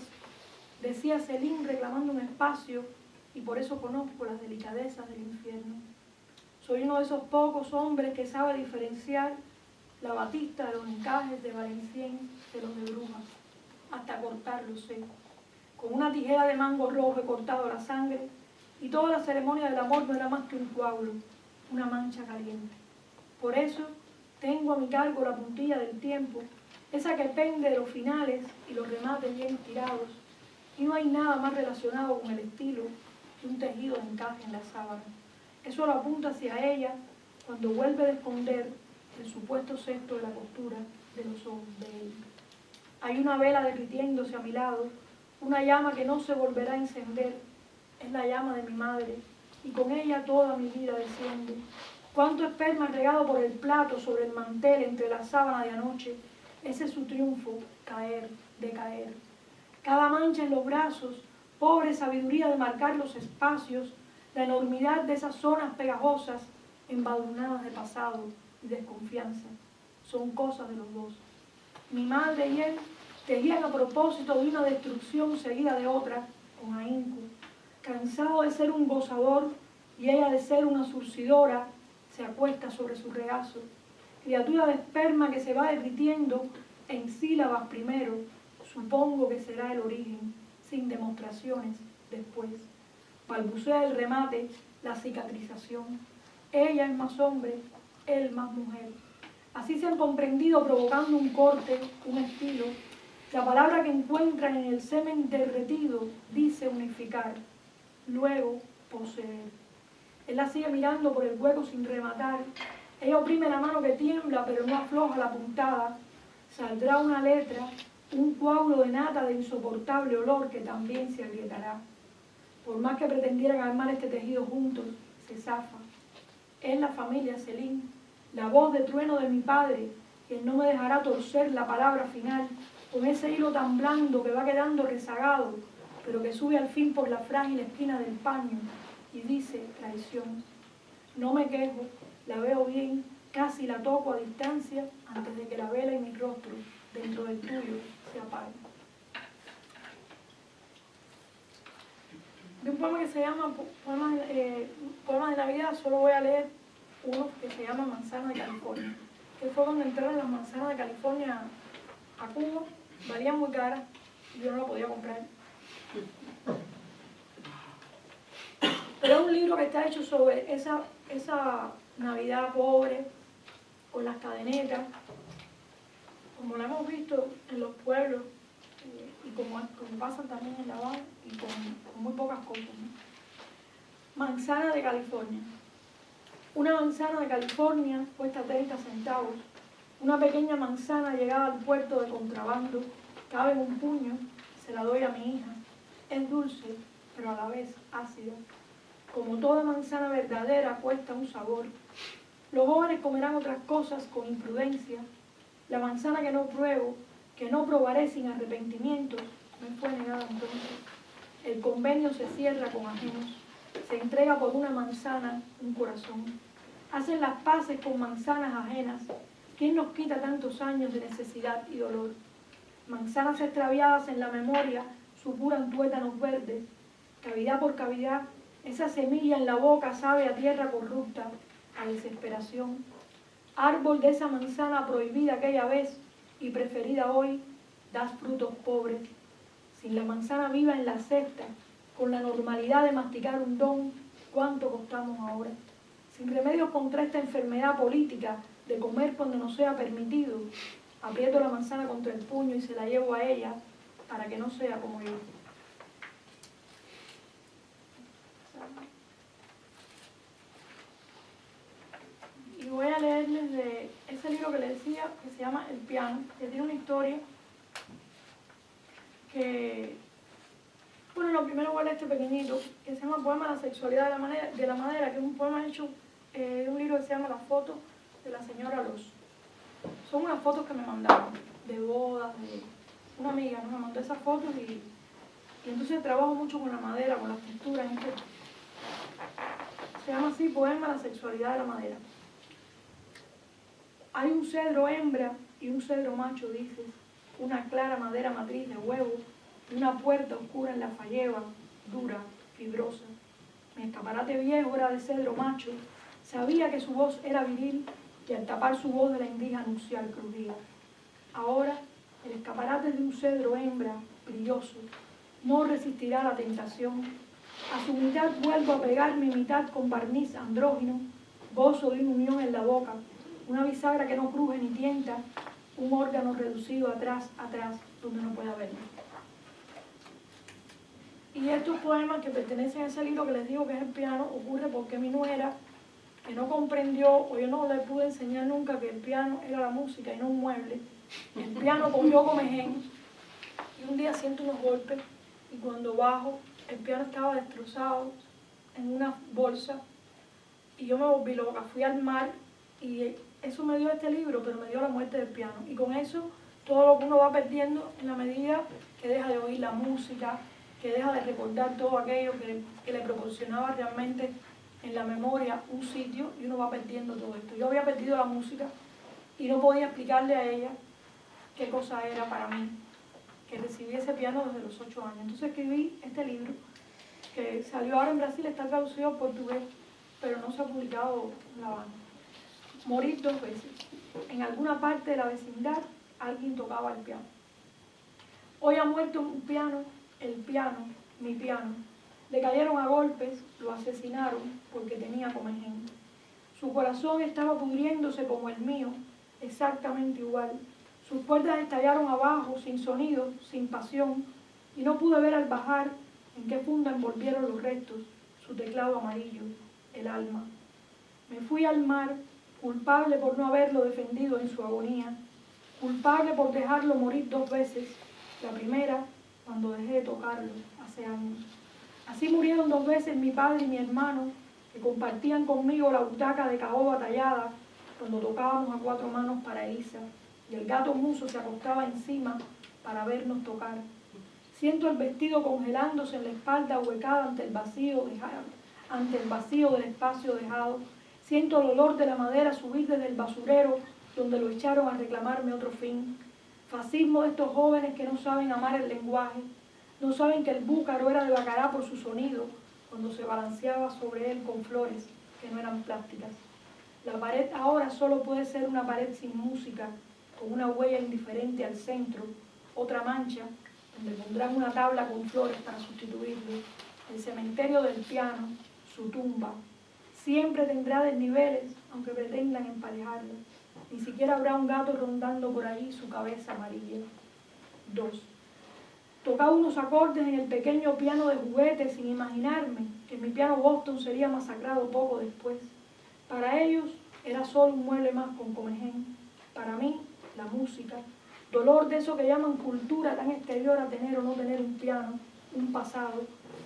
decía Celín reclamando un espacio, y por eso conozco las delicadezas del infierno. Soy uno de esos pocos hombres que sabe diferenciar la batista de los encajes de Valenciennes de los de Brujas, hasta cortarlo sé. Con una tijera de mango rojo he cortado la sangre, y toda la ceremonia del amor no era más que un coágulo, una mancha caliente. Por eso tengo a mi cargo la puntilla del tiempo, esa que pende de los finales y los remates bien tirados, y no hay nada más relacionado con el estilo que un tejido de encaje en la sábana. Eso lo apunta hacia ella cuando vuelve a esconder el supuesto cesto de la costura de los ojos de él. Hay una vela derritiéndose a mi lado, una llama que no se volverá a encender, es la llama de mi madre, y con ella toda mi vida desciende. Cuánto esperma regado por el plato sobre el mantel entre la sábana de anoche, ese es su triunfo, caer, decaer. Cada mancha en los brazos, pobre sabiduría de marcar los espacios, la enormidad de esas zonas pegajosas, embadurnadas de pasado y desconfianza, son cosas de los dos. Mi madre y él tejían a propósito de una destrucción seguida de otra, con ahínco. Cansado de ser un gozador y ella de ser una surcidora, se acuesta sobre su regazo. Criatura de esperma que se va derritiendo en sílabas primero, supongo que será el origen, sin demostraciones después. Balbucea el remate, la cicatrización. Ella es más hombre, él más mujer. Así se han comprendido provocando un corte, un estilo. La palabra que encuentran en el semen derretido dice unificar, luego poseer. Él la sigue mirando por el hueco sin rematar. Ella oprime la mano que tiembla, pero no afloja la puntada. Saldrá una letra, un coágulo de nata de insoportable olor que también se agrietará. Por más que pretendieran armar este tejido juntos, se zafa. Es la familia Celine, la voz de trueno de mi padre, quien no me dejará torcer la palabra final, con ese hilo tan blando que va quedando rezagado, pero que sube al fin por la frágil esquina del paño y dice traición. No me quejo, la veo bien, casi la toco a distancia antes de que la vela y mi rostro dentro del tuyo se apaguen. De un poema que se llama Poemas de Navidad, solo voy a leer uno que se llama Manzana de California, que fue cuando entraron las manzanas de California a Cuba, valían muy caras y yo no la podía comprar. Pero es un libro que está hecho sobre esa Navidad pobre, con las cadenetas, como la hemos visto en los pueblos, y como pasa también en La Habana, y con muy pocas cosas, ¿no? Manzana de California. Una manzana de California cuesta 30 centavos. Una pequeña manzana llegada al puerto de contrabando, cabe en un puño, se la doy a mi hija. Es dulce, pero a la vez ácida. Como toda manzana verdadera, cuesta un sabor. Los jóvenes comerán otras cosas con imprudencia. La manzana que no pruebo, que no probaré sin arrepentimiento, me fue negada entonces. El convenio se cierra con ajenos. Se entrega por una manzana un corazón. Hacen las paces con manzanas ajenas. ¿Quién nos quita tantos años de necesidad y dolor? Manzanas extraviadas en la memoria supuran tuétanos verdes. Cavidad por cavidad, esa semilla en la boca sabe a tierra corrupta, a desesperación. Árbol de esa manzana prohibida aquella vez y preferida hoy, das frutos pobres. Sin la manzana viva en la cesta, con la normalidad de masticar un don, ¿cuánto costamos ahora? Sin remedios contra esta enfermedad política de comer cuando no sea permitido, aprieto la manzana contra el puño y se la llevo a ella para que no sea como yo. Y voy a leerles de ese libro que les decía, que se llama El piano, que tiene una historia que, bueno, lo primero voy a leer este pequeñito, que se llama Poema de la sexualidad de la madera, que es un poema hecho de un libro que se llama La foto de la señora Luz. Son unas fotos que me mandaron, de bodas, de una amiga, ¿no? Me mandó esas fotos y entonces trabajo mucho con la madera, con las texturas. Se llama así, Poema de la sexualidad de la madera. Hay un cedro hembra y un cedro macho, dices, una clara madera matriz de huevo, y una puerta oscura en la falleba, dura, fibrosa. Mi escaparate viejo era de cedro macho, sabía que su voz era viril y al tapar su voz de la indija nupcial crujía. Ahora el escaparate es de un cedro hembra, brilloso, no resistirá la tentación. A su mitad vuelvo a pegar mi mitad con barniz andrógino, gozo de una unión en la boca, una bisagra que no cruje ni tienta, un órgano reducido atrás, donde no pueda verlo. Y estos poemas que pertenecen a ese libro que les digo que es El piano, ocurre porque mi nuera, que no comprendió, o yo no le pude enseñar nunca que el piano era la música y no un mueble, el piano cogió comején, y un día siento unos golpes, y cuando bajo, el piano estaba destrozado en una bolsa, y yo me volví loca, fui al mar, y eso me dio este libro, pero me dio la muerte del piano. Y con eso, todo lo que uno va perdiendo en la medida que deja de oír la música, que deja de recordar todo aquello que le proporcionaba realmente en la memoria un sitio, y uno va perdiendo todo esto. Yo había perdido la música y no podía explicarle a ella qué cosa era para mí, que recibí ese piano desde los 8 años. Entonces escribí este libro, que salió ahora en Brasil, está traducido al portugués, pero no se ha publicado en La Habana. Morir 2 veces. En alguna parte de la vecindad alguien tocaba el piano. Hoy ha muerto un piano, el piano, mi piano. Le cayeron a golpes, lo asesinaron porque tenía comején. Su corazón estaba pudriéndose como el mío, exactamente igual. Sus puertas estallaron abajo, sin sonido, sin pasión, y no pude ver al bajar en qué funda envolvieron los restos, su teclado amarillo, el alma. Me fui al mar, culpable por no haberlo defendido en su agonía, culpable por dejarlo morir 2 veces, la primera cuando dejé de tocarlo, hace años. Así murieron 2 veces mi padre y mi hermano, que compartían conmigo la butaca de caoba tallada cuando tocábamos a 4 manos para Elisa, y el gato muso se acostaba encima para vernos tocar. Siento el vestido congelándose en la espalda huecada ante el vacío del espacio dejado. Siento el olor de la madera subir desde el basurero donde lo echaron a reclamarme otro fin. Fascismo de estos jóvenes que no saben amar el lenguaje, no saben que el búcaro era de Bacará por su sonido cuando se balanceaba sobre él con flores que no eran plásticas. La pared ahora solo puede ser una pared sin música, con una huella indiferente al centro, otra mancha, donde pondrán una tabla con flores para sustituirlo. El cementerio del piano, su tumba, siempre tendrá desniveles, aunque pretendan emparejarla. Ni siquiera habrá un gato rondando por ahí su cabeza amarilla. 2. Tocaba unos acordes en el pequeño piano de juguete sin imaginarme que mi piano Boston sería masacrado poco después. Para ellos era solo un mueble más con comején. Para mí, la música, dolor de eso que llaman cultura tan exterior a tener o no tener un piano, un pasado.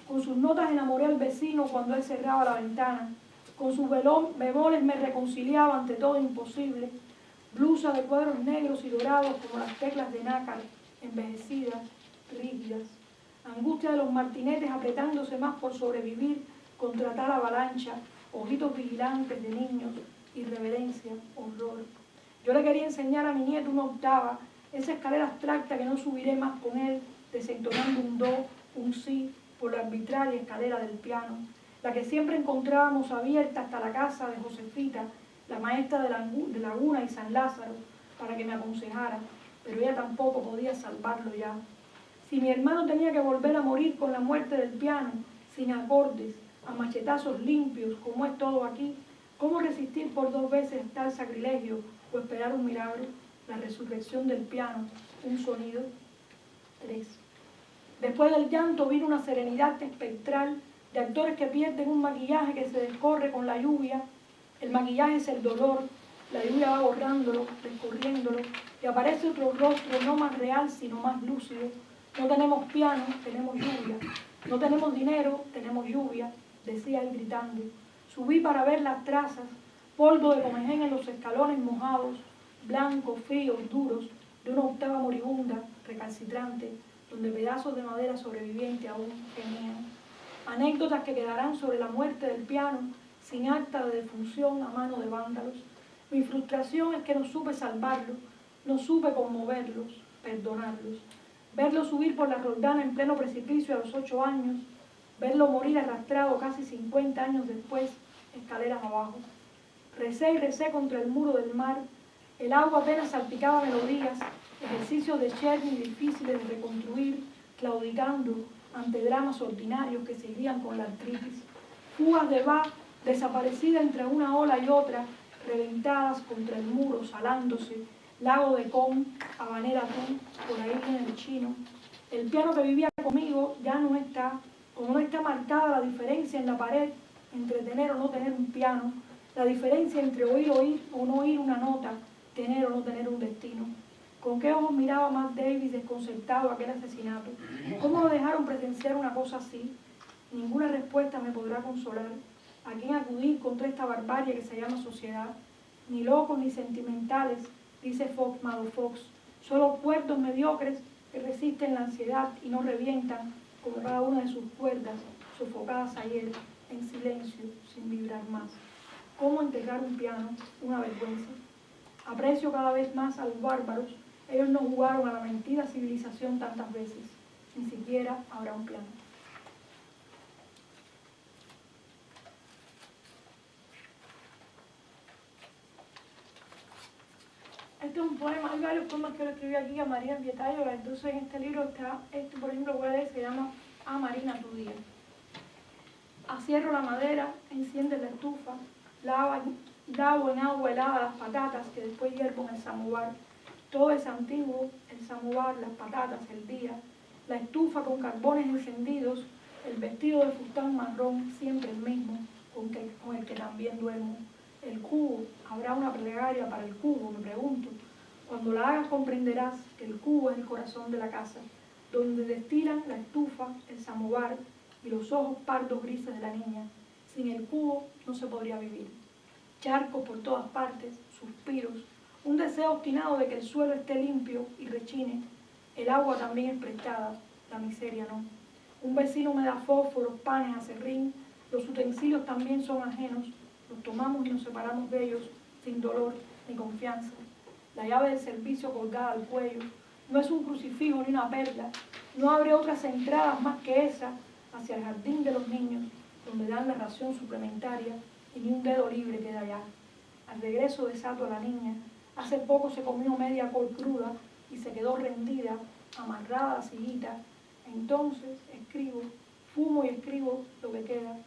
Con sus notas enamoré al vecino cuando él cerraba la ventana. Con sus bemoles me reconciliaba ante todo imposible. Blusa de cuadros negros y dorados como las teclas de nácar, envejecidas, rígidas. Angustia de los martinetes apretándose más por sobrevivir contra tal avalancha, ojitos vigilantes de niños, irreverencia, horror. Yo le quería enseñar a mi nieto una octava, esa escalera abstracta que no subiré más con él, desentonando un do, un si, por la arbitraria escalera del piano, la que siempre encontrábamos abierta hasta la casa de Josefita, la maestra de Laguna y San Lázaro, para que me aconsejara, pero ella tampoco podía salvarlo ya. Si mi hermano tenía que volver a morir con la muerte del piano, sin acordes, a machetazos limpios, como es todo aquí, ¿cómo resistir por 2 veces tal sacrilegio o esperar un milagro, la resurrección del piano, un sonido? 3. Después del llanto vino una serenidad espectral de actores que pierden un maquillaje que se descorre con la lluvia. El maquillaje es el dolor, la lluvia va borrándolo, descorriéndolo, y aparece otro rostro no más real sino más lúcido. No tenemos piano, tenemos lluvia. No tenemos dinero, tenemos lluvia, decía él gritando. Subí para ver las trazas, polvo de comején en los escalones mojados, blancos, fríos, duros, de una octava moribunda, recalcitrante, donde pedazos de madera sobreviviente aún gemían. Anécdotas que quedarán sobre la muerte del piano, sin acta de defunción a mano de vándalos. Mi frustración es que no supe salvarlo, no supe conmoverlos, perdonarlos. Verlo subir por la Roldana en pleno precipicio a los 8 años, verlo morir arrastrado casi 50 años después, escaleras abajo. Recé y recé contra el muro del mar, el agua apenas salpicaba melodías, ejercicios de Cherny difíciles de reconstruir, claudicando ante dramas ordinarios que seguían con la artritis. Fugas de Bach, desaparecida entre una ola y otra, reventadas contra el muro, salándose, lago de Con, Habanera Tú, por ahí viene el chino. El piano que vivía conmigo ya no está, como no está marcada la diferencia en la pared entre tener o no tener un piano, la diferencia entre oír o no oír una nota, tener o no tener un destino. ¿Con qué ojos miraba Matt Davis desconcertado aquel asesinato? ¿Cómo lo dejaron presenciar una cosa así? Ninguna respuesta me podrá consolar. ¿A quién acudir contra esta barbarie que se llama sociedad? Ni locos ni sentimentales, dice Fox Fox, solo cuerdos mediocres que resisten la ansiedad y no revientan como cada una de sus cuerdas, sofocadas ayer, en silencio, sin vibrar más. ¿Cómo enterrar un piano? Una vergüenza. Aprecio cada vez más a los bárbaros. Ellos no jugaron a la mentira civilización tantas veces. Ni siquiera habrá un piano. Este es un poema, hay varios poemas que lo escribí aquí a María Vietayo, entonces en este libro está, por ejemplo, voy a leer, se llama A Marina tu día. Acierro la madera, enciende la estufa, Lavo en agua helada las patatas que después hiervo en el samovar. Todo es antiguo, el samovar, las patatas, el día, la estufa con carbones encendidos, el vestido de fustán marrón, siempre el mismo, con el que también duermo. El cubo, ¿habrá una plegaria para el cubo? Me pregunto. Cuando la hagas comprenderás que el cubo es el corazón de la casa, donde destilan la estufa, el samovar y los ojos pardos grises de la niña. Sin el cubo no se podría vivir. Charcos por todas partes, suspiros, un deseo obstinado de que el suelo esté limpio y rechine. El agua también es prestada, la miseria no. Un vecino me da fósforos, panes, aserrín, los utensilios también son ajenos, los tomamos y nos separamos de ellos sin dolor ni confianza. La llave del servicio colgada al cuello, no es un crucifijo ni una perla, no abre otras entradas más que esa hacia el jardín de los niños, donde dan la ración suplementaria y ni un dedo libre queda allá. Al regreso desato a la niña. Hace poco se comió media col cruda y se quedó rendida, amarrada a la sillita. Entonces escribo, fumo y escribo lo que queda,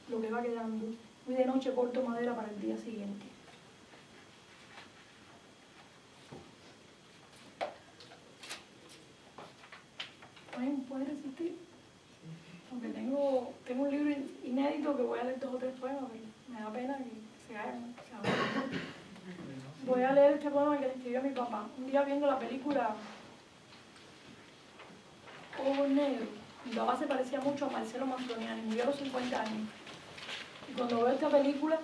lo que va quedando. Y de noche corto madera para el día siguiente. ¿Puedes resistir? Aunque tengo un libro inédito que voy a leer 2 o 3 poemas, pero me da pena que se hagan. Voy a leer este poema que le escribió a mi papá. Un día viendo la película Ojos Negros, mi papá se parecía mucho a Marcelo Mastroianni, murió a los 50 años. Y cuando veo esta película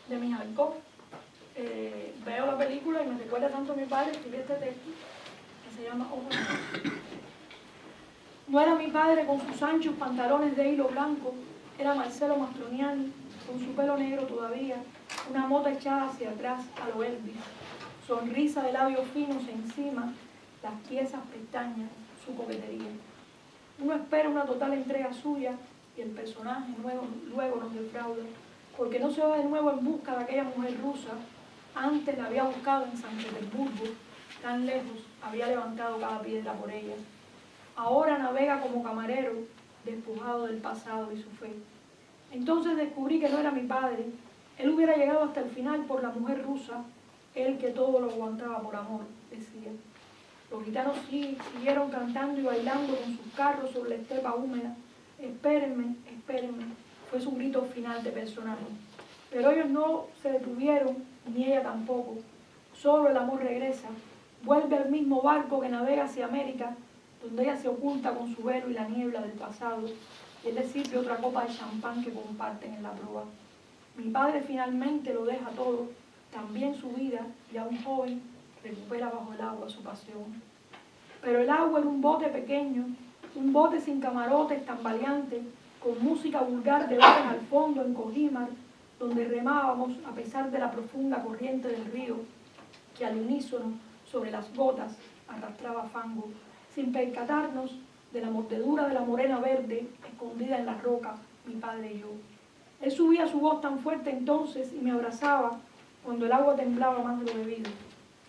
de Mijalkov, veo la película y me recuerda tanto a mi padre, escribí este texto que se llama Ojos Negros. No era mi padre con sus anchos pantalones de hilo blanco, era Marcelo Mastroianni, con su pelo negro todavía, una mota echada hacia atrás a lo Elvis, sonrisa de labios finos encima, las tiesas pestañas, su coquetería. Uno espera una total entrega suya y el personaje luego nos defrauda, porque no se va de nuevo en busca de aquella mujer rusa. Antes la había buscado en San Petersburgo, tan lejos, había levantado cada piedra por ella. Ahora navega como camarero, despojado del pasado y su fe. Entonces descubrí que no era mi padre. Él hubiera llegado hasta el final por la mujer rusa, él que todo lo aguantaba por amor, decía. Los gitanos siguieron cantando y bailando con sus carros sobre la estepa húmeda. Espérenme, espérenme, fue su grito final de personaje. Pero ellos no se detuvieron, ni ella tampoco. Solo el amor regresa, vuelve al mismo barco que navega hacia América, donde ella se oculta con su velo y la niebla del pasado, y él le sirve otra copa de champán que comparten en la proa. Mi padre finalmente lo deja todo, también su vida, y aún joven, recupera bajo el agua su pasión. Pero el agua era un bote pequeño, un bote sin camarotes, tambaleante, con música vulgar de olas al fondo en Cojimar, donde remábamos a pesar de la profunda corriente del río, que al unísono, sobre las gotas, arrastraba fango, sin percatarnos de la mordedura de la morena verde escondida en la roca, mi padre y yo. Él subía su voz tan fuerte entonces y me abrazaba cuando el agua temblaba más de lo debido.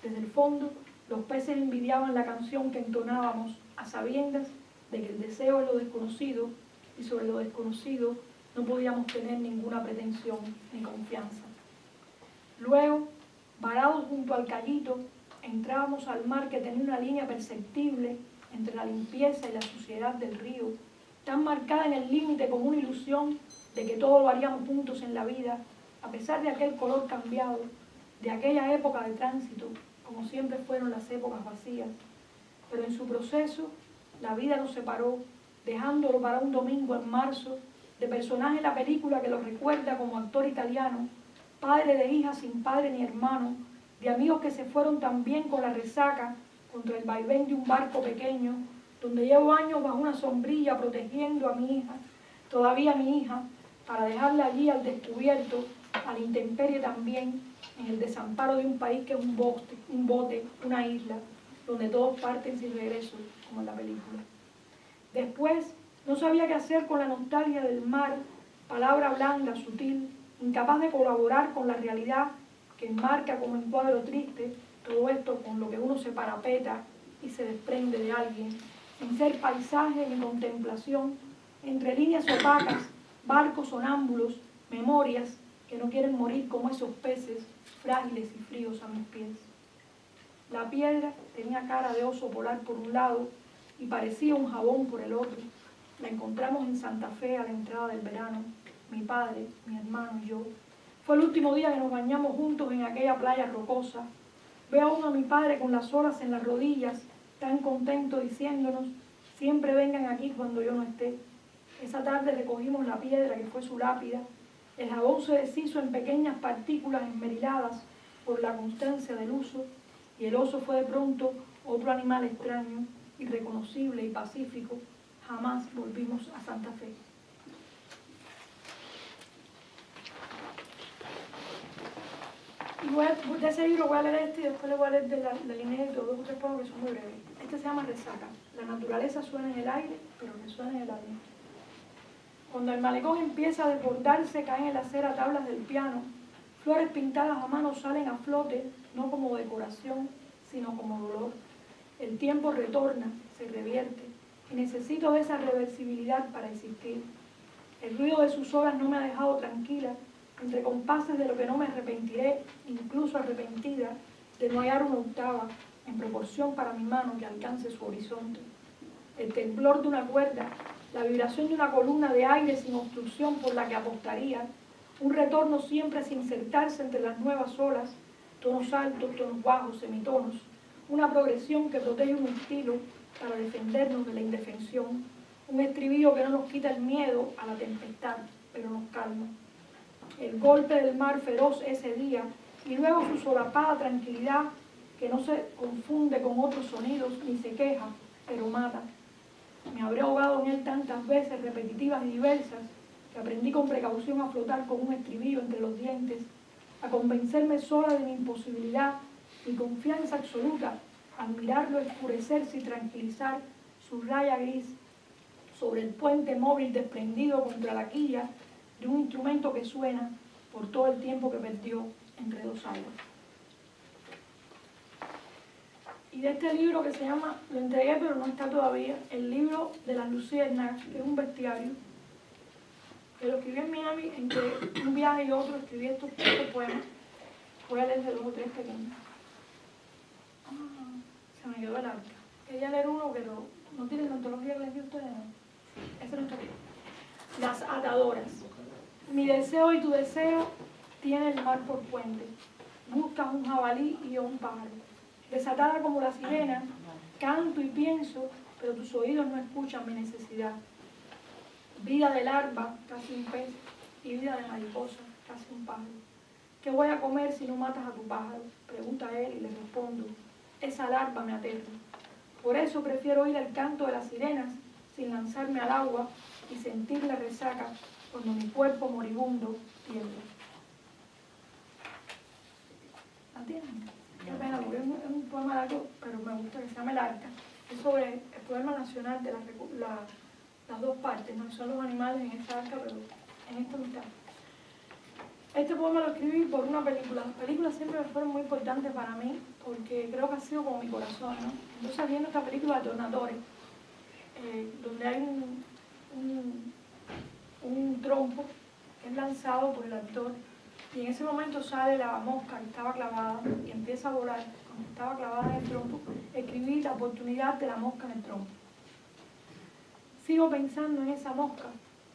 Desde el fondo, los peces envidiaban la canción que entonábamos a sabiendas de que el deseo es lo desconocido y sobre lo desconocido no podíamos tener ninguna pretensión ni confianza. Luego, varados junto al callito, entrábamos al mar que tenía una línea perceptible entre la limpieza y la suciedad del río, tan marcada en el límite como una ilusión de que todo lo haríamos juntos en la vida, a pesar de aquel color cambiado, de aquella época de tránsito, como siempre fueron las épocas vacías. Pero en su proceso, la vida nos separó, dejándolo para un domingo en marzo, de personaje en la película que lo recuerda como actor italiano, padre de hija sin padre ni hermano, de amigos que se fueron también con la resaca contra el vaivén de un barco pequeño, donde llevo años bajo una sombrilla protegiendo a mi hija, todavía mi hija, para dejarla allí al descubierto, a la intemperie también, en el desamparo de un país que es un bote, una isla, donde todos parten sin regreso, como en la película. Después, no sabía qué hacer con la nostalgia del mar, palabra blanda, sutil, incapaz de colaborar con la realidad que enmarca como en cuadro triste todo esto con lo que uno se parapeta y se desprende de alguien, sin ser paisaje ni contemplación, entre líneas opacas, barcos sonámbulos, memorias, que no quieren morir como esos peces frágiles y fríos a mis pies. La piedra tenía cara de oso polar por un lado y parecía un jabón por el otro. La encontramos en Santa Fe a la entrada del verano, mi padre, mi hermano y yo. Fue el último día que nos bañamos juntos en aquella playa rocosa. Veo aún a mi padre con las olas en las rodillas, tan contento diciéndonos, siempre vengan aquí cuando yo no esté. Esa tarde recogimos la piedra que fue su lápida. El jabón se deshizo en pequeñas partículas esmeriladas por la constancia del uso, y el oso fue de pronto otro animal extraño, irreconocible y pacífico. Jamás volvimos a Santa Fe. Y de ese libro voy a leer este y después le voy a leer del inédito, 2 o 3 poemas que son muy breves. Este se llama Resaca. La naturaleza suena en el aire, pero resuena en el alma. Cuando el malecón empieza a desbordarse, caen en la acera tablas del piano. Flores pintadas a mano salen a flote, no como decoración, sino como dolor. El tiempo retorna, se revierte, y necesito de esa reversibilidad para existir. El ruido de sus horas no me ha dejado tranquila, entre compases de lo que no me arrepentiré, incluso arrepentida, de no hallar una octava en proporción para mi mano que alcance su horizonte. El temblor de una cuerda, la vibración de una columna de aire sin obstrucción por la que apostaría, un retorno siempre sin insertarse entre las nuevas olas, tonos altos, tonos bajos, semitonos, una progresión que protege un estilo para defendernos de la indefensión, un estribillo que no nos quita el miedo a la tempestad, pero nos calma. El golpe del mar feroz ese día y luego su solapada tranquilidad que no se confunde con otros sonidos ni se queja, pero mata. Me habré ahogado en él tantas veces, repetitivas y diversas, que aprendí con precaución a flotar con un estribillo entre los dientes, a convencerme sola de mi imposibilidad y confianza absoluta al mirarlo escurecerse y tranquilizar su raya gris sobre el puente móvil desprendido contra la quilla de un instrumento que suena por todo el tiempo que perdió entre dos aguas. Y de este libro que se llama, lo entregué pero no está todavía, el libro de las Luciérnagas, que es un bestiario, que lo escribí en Miami, entre un viaje y otro escribí estos poemas. Voy a leer de 2 o 3 pequeños. Se me quedó el arca. Quería leer uno, pero no tiene la antología que les di a ustedes, ¿no? Ese no está aquí. Las atadoras. Mi deseo y tu deseo tienen el mar por puente. Buscas un jabalí y yo un pájaro. Desatada como la sirena, canto y pienso, pero tus oídos no escuchan mi necesidad. Vida de larva, casi un pez, y vida de mariposa, casi un pájaro. ¿Qué voy a comer si no matas a tu pájaro? Pregunta él y le respondo. Esa larva me aterra. Por eso prefiero oír el canto de las sirenas sin lanzarme al agua y sentir la resaca cuando mi cuerpo moribundo tiembla. ¿Entienden? Qué pena, porque es un poema largo, pero me gusta, que se llama El Arca. Es sobre el poema nacional de las dos partes, ¿no? Son los animales en esa arca, pero en esta mitad. Este poema lo escribí por una película. Las películas siempre fueron muy importantes para mí, porque creo que ha sido como mi corazón, ¿no? Entonces, viendo esta película de Tornatore, donde hay un trompo que es lanzado por el actor, y en ese momento sale la mosca que estaba clavada y empieza a volar. Cuando estaba clavada en el trompo, escribí la oportunidad de la mosca en el trompo. Sigo pensando en esa mosca,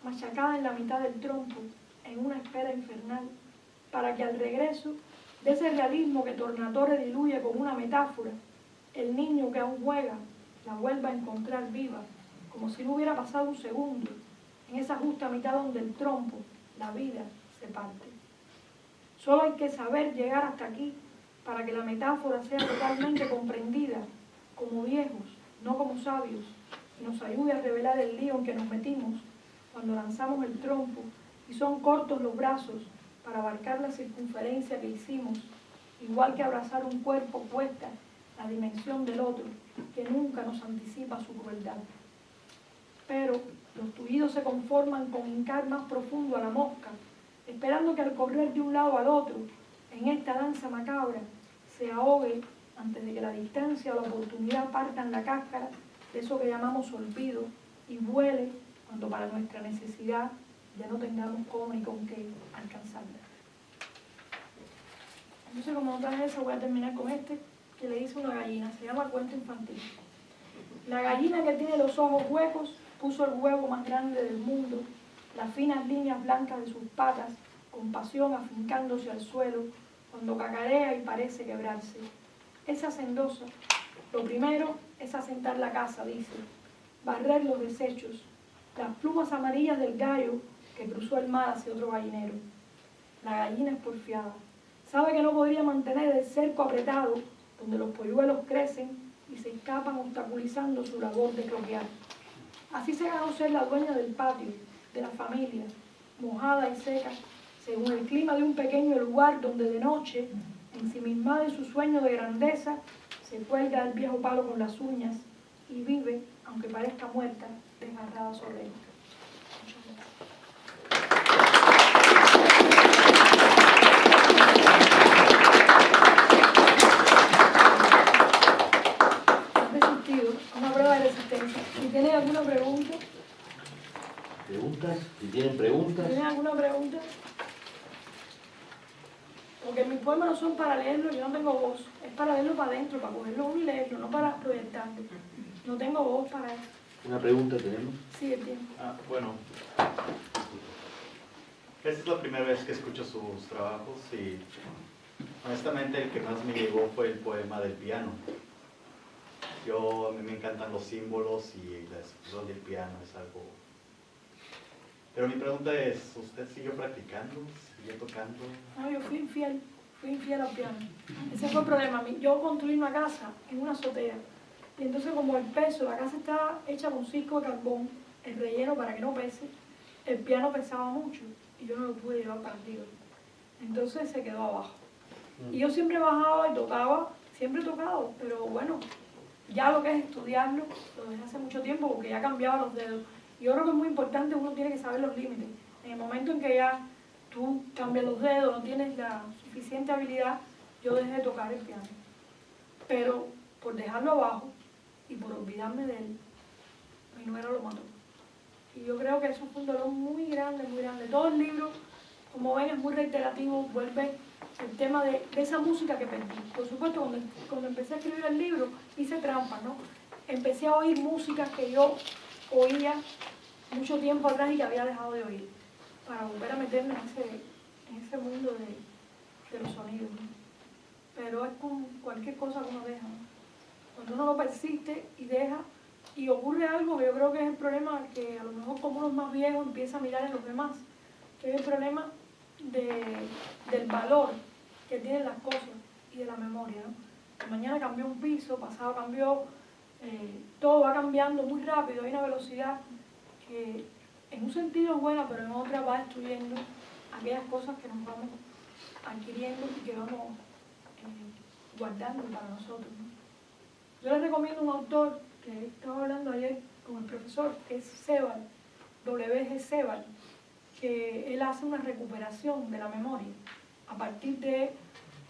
machacada en la mitad del trompo, en una espera infernal, para que al regreso de ese realismo que Tornatore diluye con una metáfora, el niño que aún juega la vuelva a encontrar viva, como si no hubiera pasado un segundo, en esa justa mitad donde el trompo, la vida, se parte. Solo hay que saber llegar hasta aquí para que la metáfora sea totalmente comprendida como viejos, no como sabios, y nos ayude a revelar el lío en que nos metimos cuando lanzamos el trompo y son cortos los brazos para abarcar la circunferencia que hicimos, igual que abrazar un cuerpo puesta la dimensión del otro, que nunca nos anticipa su crueldad. Pero los tullidos se conforman con hincar más profundo a la mosca, esperando que al correr de un lado al otro, en esta danza macabra, se ahogue antes de que la distancia o la oportunidad partan la cáscara de eso que llamamos olvido y vuele cuando para nuestra necesidad ya no tengamos cómo ni con qué alcanzarla. Entonces, como no traje eso, voy a terminar con este, que le hice una gallina. Se llama cuento infantil. La gallina que tiene los ojos huecos puso el huevo más grande del mundo, las finas líneas blancas de sus patas, con pasión afincándose al suelo, cuando cacarea y parece quebrarse. Es hacendosa. Lo primero es asentar la casa, dice, barrer los desechos, las plumas amarillas del gallo que cruzó el mar hacia otro gallinero. La gallina es porfiada. Sabe que no podría mantener el cerco apretado donde los polluelos crecen y se escapan obstaculizando su labor de croquear. Así se ganó ser la dueña del patio, de la familia, mojada y seca, según el clima de un pequeño lugar donde de noche, ensimismada en su sueño de grandeza, se cuelga el viejo palo con las uñas y vive, aunque parezca muerta, desgarrada sobre él. Muchas gracias. ¿Has resistido? Una prueba de resistencia. Si tienen alguna pregunta. ¿Preguntas? Si tienen preguntas. ¿Tienen alguna pregunta? Porque mis poemas no son para leerlo, yo no tengo voz. Es para leerlo para adentro, para cogerlo uno y leerlo, no para proyectarlo. No tengo voz para eso. ¿Una pregunta tenemos? Sí, el tiempo. Bueno, esta es la primera vez que escucho sus trabajos y honestamente el que más me llegó fue el poema del piano. A mí me encantan los símbolos y la expresión del piano es algo... Pero mi pregunta es, ¿usted siguió practicando? ¿Siguió tocando? No, yo fui infiel al piano. Ese fue el problema. Yo construí una casa en una azotea. Y entonces como el peso, la casa estaba hecha con cisco de carbón, el relleno para que no pese, el piano pesaba mucho y yo no lo pude llevar para arriba. Entonces se quedó abajo. Y yo siempre bajaba y tocaba, siempre he tocado, pero bueno, ya lo que es estudiarlo, lo dejé hace mucho tiempo porque ya cambiaba los dedos. Yo creo que es muy importante, uno tiene que saber los límites. En el momento en que ya tú cambias los dedos, no tienes la suficiente habilidad, yo dejé de tocar el piano. Pero por dejarlo abajo y por olvidarme de él, mi nuera lo mató. Y yo creo que eso fue un dolor muy grande, muy grande. Todo el libro, como ven, es muy reiterativo, vuelve el tema de esa música que perdí. Por supuesto, cuando empecé a escribir el libro, hice trampa, ¿no? Empecé a oír músicas que yo oía mucho tiempo atrás y que había dejado de oír, para volver a meterme en ese mundo de los sonidos, ¿no? Pero es con cualquier cosa que uno deja, ¿no? Cuando uno lo persiste y deja, y ocurre algo que yo creo que es el problema que a lo mejor como uno es más viejo empieza a mirar en los demás, que es el problema del valor que tienen las cosas y de la memoria, ¿no? Que mañana cambió un piso, pasado cambió, todo va cambiando muy rápido, hay una velocidad que en un sentido es buena, pero en otra va destruyendo aquellas cosas que nos vamos adquiriendo y que vamos guardando para nosotros, ¿no? Yo les recomiendo un autor que estaba hablando ayer con el profesor, que es Sebald, W.G. Sebald, que él hace una recuperación de la memoria a partir de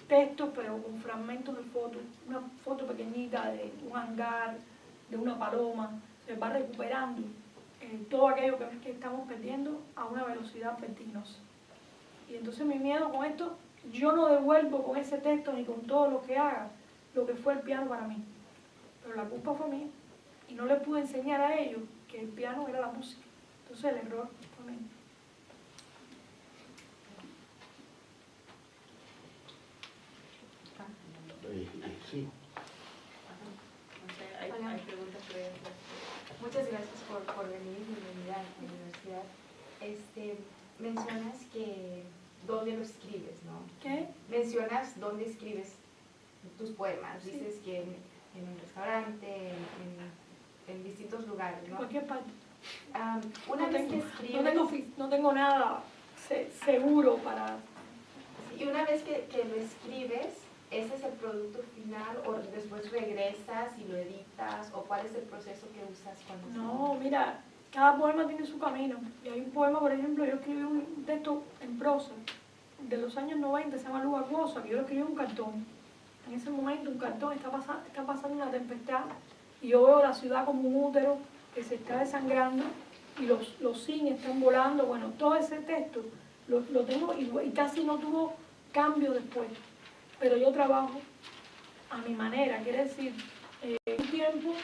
textos, pero con fragmentos de fotos, una foto pequeñita de un hangar, de una paloma, se va recuperando todo aquello que estamos perdiendo a una velocidad vertiginosa. Y entonces mi miedo con esto, yo no devuelvo con ese texto ni con todo lo que haga lo que fue el piano para mí, pero la culpa fue mía y no les pude enseñar a ellos que el piano era la música. Entonces el error fue mío. Sí. Hay preguntas que voy a hacer. Muchas gracias por venir a la universidad. Mencionas que dónde lo escribes, ¿no? ¿Qué? Mencionas dónde escribes tus poemas. Sí. Dices que en un restaurante, en distintos lugares, En ¿no? cualquier parte. Una vez que escribes... No tengo nada seguro para... Y una vez que lo escribes, ¿ese es el producto final o después regresas y lo editas? ¿O cuál es el proceso que usas cuando No, mira, cada poema tiene su camino. Y hay un poema, por ejemplo, yo escribí un texto en prosa de los años 90, se llama Luz Acuosa, que yo lo escribí en un cartón. En ese momento un cartón está pasando una tempestad y yo veo la ciudad como un útero que se está desangrando y los cines están volando. Bueno, todo ese texto lo tengo y casi no tuvo cambio después. pero yo trabajo a mi manera, quiere decir, un tiempo,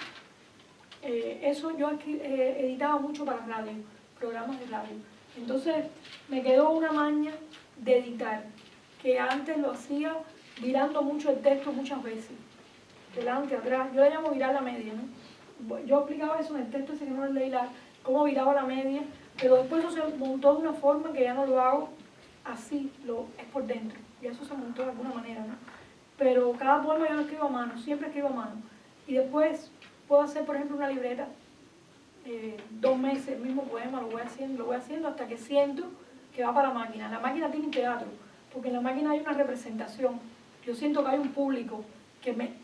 eso yo editaba mucho para radio, programas de radio. Entonces me quedó una maña de editar, que antes lo hacía virando mucho el texto muchas veces, delante, atrás, yo le llamo virar la media, ¿no? Yo explicaba eso en el texto ese que no leí, cómo viraba la media, pero después eso se montó de una forma que ya no lo hago así, es por dentro, y eso se montó de alguna manera, ¿no? Pero cada poema yo lo escribo a mano, siempre escribo a mano, y después puedo hacer, por ejemplo, una libreta, 2 meses, el mismo poema, lo voy haciendo hasta que siento que va para la máquina. La máquina tiene teatro, porque en la máquina hay una representación, yo siento que hay un público,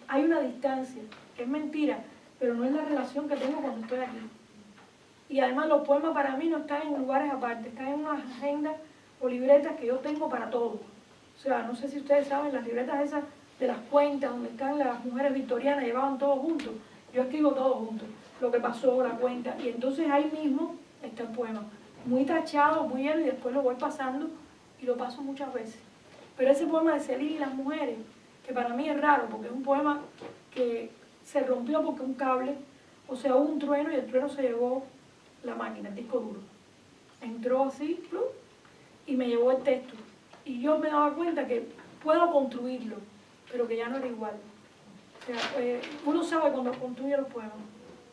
hay una distancia, que es mentira, pero no es la relación que tengo cuando estoy aquí. Y además los poemas para mí no están en lugares aparte, están en unas agendas o libretas que yo tengo para todo. O sea, no sé si ustedes saben, las libretas esas de las cuentas, donde están las mujeres victorianas, llevaban todo junto. Yo escribo todo junto, lo que pasó, la cuenta, y entonces ahí mismo está el poema. Muy tachado, muy bien, y después lo voy pasando y lo paso muchas veces. Pero ese poema de Celine y las mujeres, que para mí es raro, porque es un poema que se rompió porque un cable, o sea, hubo un trueno y el trueno se llevó la máquina, el disco duro. Entró así, ¡plum!, y me llevó el texto. Y yo me daba cuenta que puedo construirlo, pero que ya no era igual. O sea, uno sabe cuando construye los poemas.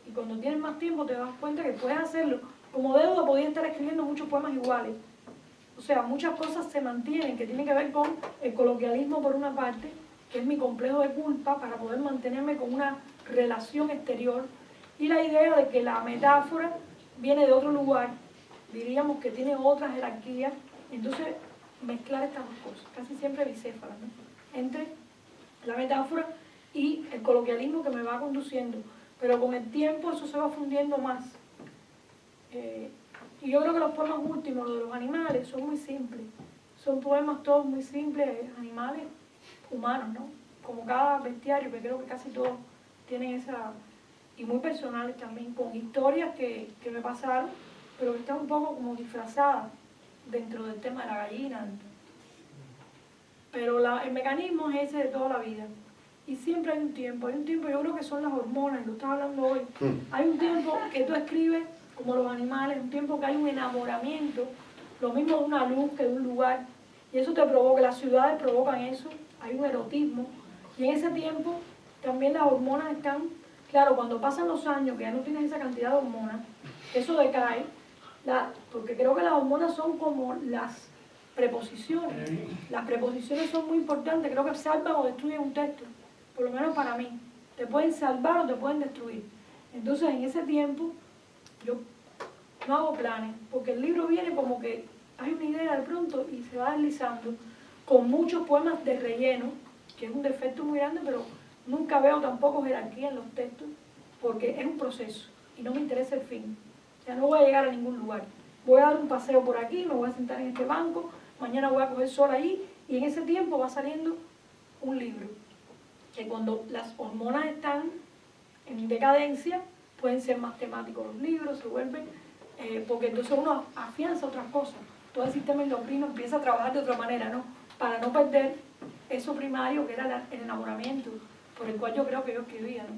Y cuando tienes más tiempo te das cuenta que puedes hacerlo. Como deuda podía estar escribiendo muchos poemas iguales. O sea, muchas cosas se mantienen, que tienen que ver con el coloquialismo por una parte, que es mi complejo de culpa para poder mantenerme con una relación exterior, y la idea de que la metáfora viene de otro lugar, diríamos que tiene otra jerarquía, entonces mezclar estas dos cosas, casi siempre bicéfalas, ¿no?, entre la metáfora y el coloquialismo que me va conduciendo, pero con el tiempo eso se va fundiendo más. Y yo creo que los poemas últimos, los de los animales, son muy simples, son poemas todos muy simples, animales humanos, ¿no?, como cada bestiario, que creo que casi todos tienen esa, y muy personales también, con historias que me pasaron, pero que están un poco como disfrazadas dentro del tema de la gallina. Pero el mecanismo es ese de toda la vida. Y siempre hay un tiempo, yo creo que son las hormonas, lo estaba hablando hoy. Hay un tiempo que tú escribes como los animales, un tiempo que hay un enamoramiento, lo mismo de una luz que de un lugar, y eso te provoca, las ciudades provocan eso, hay un erotismo, y en ese tiempo también las hormonas están, claro, cuando pasan los años, que ya no tienes esa cantidad de hormonas, eso decae, porque creo que las hormonas son como las preposiciones. Las preposiciones son muy importantes, creo que salvan o destruyen un texto, por lo menos para mí. Te pueden salvar o te pueden destruir. Entonces, en ese tiempo, yo no hago planes, porque el libro viene como que hay una idea de pronto y se va deslizando, con muchos poemas de relleno, que es un defecto muy grande, pero nunca veo tampoco jerarquía en los textos, porque es un proceso y no me interesa el fin. O sea, no voy a llegar a ningún lugar. Voy a dar un paseo por aquí, me voy a sentar en este banco, mañana voy a coger sol allí, y en ese tiempo va saliendo un libro. Que cuando las hormonas están en decadencia, pueden ser más temáticos los libros, se vuelven, porque entonces uno afianza otras cosas. Todo el sistema endocrino empieza a trabajar de otra manera, ¿no?, para no perder eso primario que era el enamoramiento, por el cual yo creo que yo escribía, ¿no?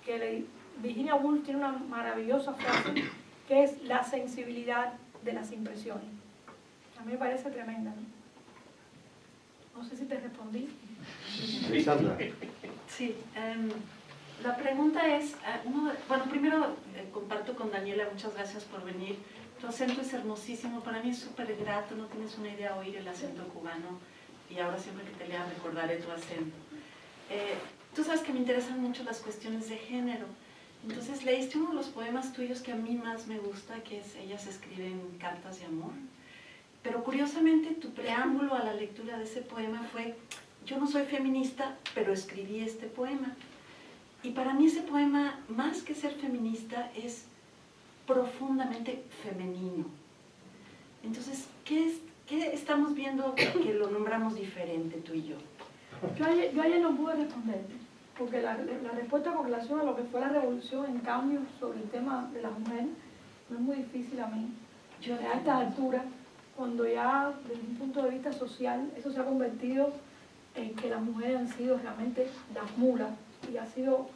Que Virginia Woolf tiene una maravillosa frase que es la sensibilidad de las impresiones. A mí me parece tremenda, ¿no? No sé si te respondí. Lisandra. Sí, la pregunta es, bueno, primero comparto con Daniela, muchas gracias por venir. Tu acento es hermosísimo, para mí es súper grato, no tienes una idea oír el acento cubano, y ahora siempre que te lea recordaré tu acento. Tú sabes que me interesan mucho las cuestiones de género, entonces leíste uno de los poemas tuyos que a mí más me gusta, que es Ellas escriben cartas de amor, pero curiosamente tu preámbulo a la lectura de ese poema fue: yo no soy feminista, pero escribí este poema. Y para mí ese poema, más que ser feminista, es profundamente femenino. Entonces, ¿qué estamos viendo que lo nombramos diferente tú y yo? Yo ayer no pude responderte, porque la respuesta con relación a lo que fue la revolución en cambio sobre el tema de las mujeres no es muy difícil a mí. Yo a estas alturas, cuando ya desde un punto de vista social eso se ha convertido que las mujeres han sido realmente las mulas y ha sido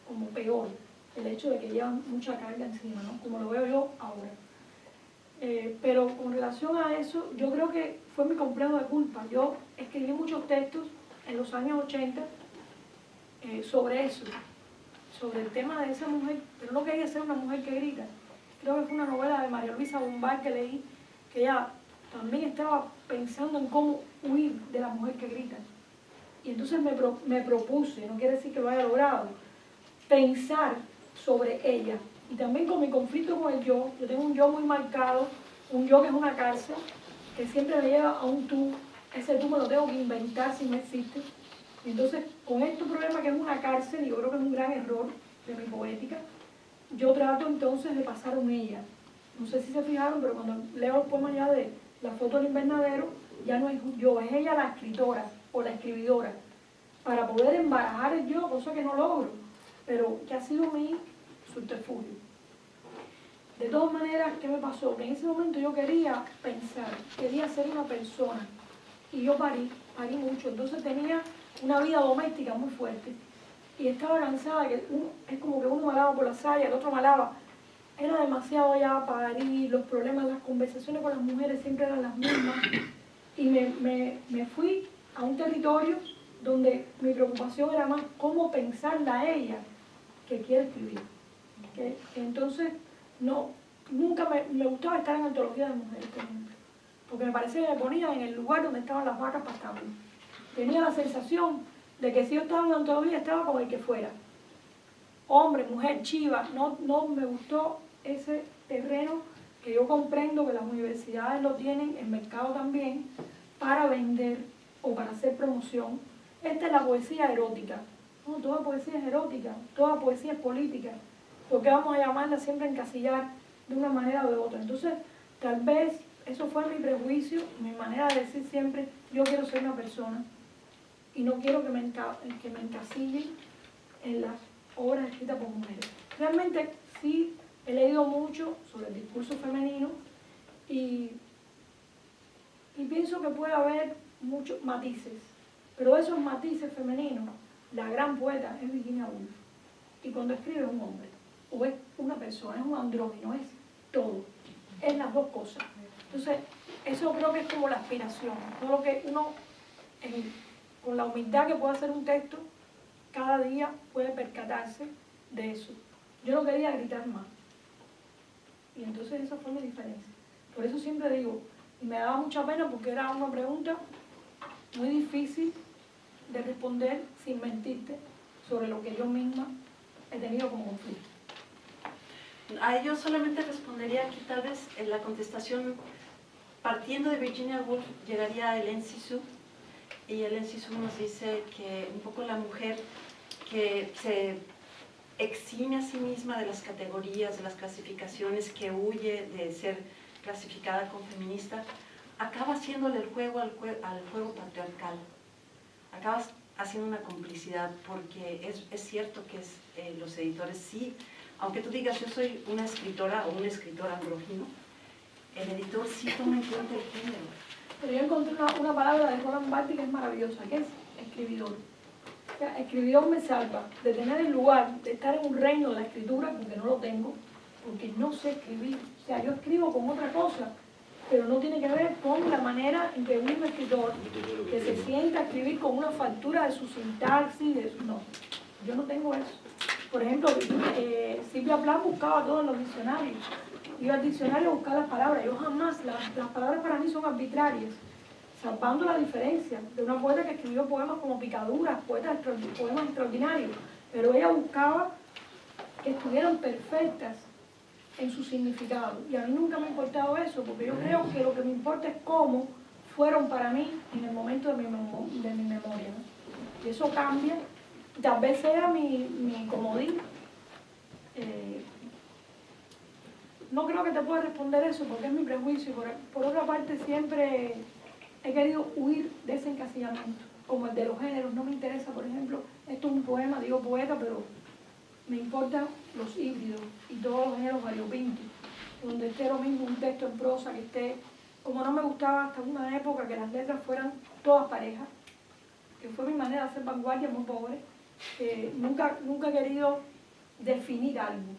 como peor el hecho de que llevan mucha carga encima, ¿no? Como lo veo yo ahora. Pero con relación a eso, yo creo que fue mi complejo de culpa. Yo escribí muchos textos en los años 80 sobre eso, sobre el tema de esa mujer, pero no quería ser una mujer que grita. Creo que fue una novela de María Luisa Bombal que leí, que ella también estaba pensando en cómo huir de la mujer que grita. Y entonces me propuse, no quiere decir que lo haya logrado, pensar sobre ella. Y también con mi conflicto con el yo tengo un yo muy marcado, un yo que es una cárcel, que siempre me lleva a un tú. Ese tú me lo tengo que inventar si no existe. Y entonces, con este problema que es una cárcel, y yo creo que es un gran error de mi poética, yo trato entonces de pasar un ella. No sé si se fijaron, pero cuando leo el poema ya de La foto del invernadero, ya no es yo, es ella la escritora o la escribidora, para poder embarajar el yo, cosa que no logro, pero que ha sido mi subterfugio. De todas maneras, ¿qué me pasó? Que en ese momento yo quería pensar, quería ser una persona, y yo parí mucho, entonces tenía una vida doméstica muy fuerte, y estaba cansada, que es como que uno malaba por la saya, el otro malaba. Era demasiado ya parir, los problemas, las conversaciones con las mujeres siempre eran las mismas, y me fui a un territorio donde mi preocupación era más cómo pensarla a ella que quiere escribir. Que entonces nunca me gustaba estar en antología de mujeres, por ejemplo, porque me parecía que me ponía en el lugar donde estaban las vacas pastando. Tenía la sensación de que si yo estaba en antología estaba con el que fuera. Hombre, mujer, chiva, no me gustó ese terreno que yo comprendo que las universidades lo tienen, el mercado también, para vender o para hacer promoción. Esta es la poesía erótica. No, toda poesía es erótica, toda poesía es política, porque vamos a llamarla siempre a encasillar de una manera o de otra. Entonces, tal vez eso fue mi prejuicio, mi manera de decir siempre, yo quiero ser una persona y no quiero que me encasillen en las obras escritas por mujeres. Realmente sí he leído mucho sobre el discurso femenino y pienso que puede haber muchos matices, pero esos matices femeninos, la gran poeta es Virginia Woolf, y cuando escribe es un hombre, o es una persona, es un andrógino, es todo, es las dos cosas. Entonces, eso creo que es como la aspiración, todo lo que uno, con la humildad que puede hacer un texto, cada día puede percatarse de eso. Yo no quería gritar más, y entonces esa fue mi diferencia. Por eso siempre digo, y me daba mucha pena porque era una pregunta muy difícil de responder sin mentirte sobre lo que yo misma he tenido como conflicto. Yo solamente respondería que tal vez en la contestación, partiendo de Virginia Woolf, llegaría a Hélène Cixous, y Hélène Cixous nos dice que un poco la mujer que se exime a sí misma de las categorías, de las clasificaciones, que huye de ser clasificada como feminista, acaba haciéndole el juego al juego patriarcal. Acaba haciendo una complicidad, porque es cierto que los editores sí, aunque tú digas yo soy una escritora o un escritor andrógino, el editor sí toma en cuenta el género. Pero yo encontré una palabra de Roland Barthes que es maravillosa, que es escribidor. O sea, escribidor me salva de tener el lugar, de estar en un reino de la escritura, porque no lo tengo, porque no sé escribir. O sea, yo escribo con otra cosa, pero no tiene que ver con la manera en que un escritor que se sienta a escribir con una factura de su sintaxis, no, yo no tengo eso. Por ejemplo, Silvia Plath buscaba todo en los diccionarios, iba al diccionario a buscar las palabras, yo jamás, las palabras para mí son arbitrarias, salvando la diferencia de una poeta que escribió poemas como Picaduras, poemas extraordinarios, pero ella buscaba que estuvieran perfectas en su significado, y a mí nunca me ha importado eso, porque yo creo que lo que me importa es cómo fueron para mí en el momento de mi memoria, ¿no? Y eso cambia, tal vez sea mi comodín. No creo que te pueda responder eso porque es mi prejuicio. Por otra parte, siempre he querido huir de ese encasillamiento, como el de los géneros. No me interesa, por ejemplo, esto es un poema, digo poeta, pero me importan los híbridos y todos los géneros variopintos, donde esté lo mismo un texto en prosa, que esté, como no me gustaba hasta una época que las letras fueran todas parejas, que fue mi manera de hacer vanguardia muy pobre. Nunca he querido definir algo,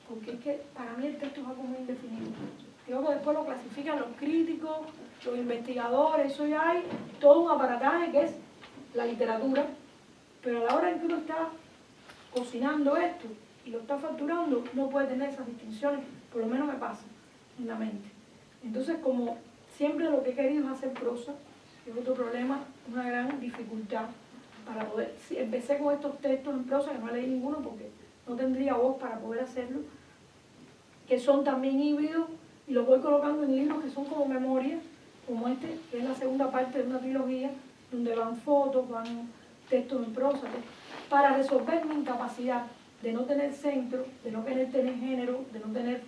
porque es que para mí el texto es algo muy indefinido. Creo que después lo clasifican los críticos, los investigadores, eso ya hay todo un aparataje que es la literatura, pero a la hora en que uno está cocinando esto y lo está facturando, no puede tener esas distinciones, por lo menos me pasa en la mente. Entonces, como siempre lo que he querido es hacer prosa, que es otro problema, una gran dificultad para poder... Sí, empecé con estos textos en prosa, que no leí ninguno porque no tendría voz para poder hacerlo, que son también híbridos, y los voy colocando en libros que son como memorias, como este, que es la segunda parte de una trilogía, donde van fotos, van textos en prosa, para resolver mi incapacidad de no tener centro, de no tener género, de no tener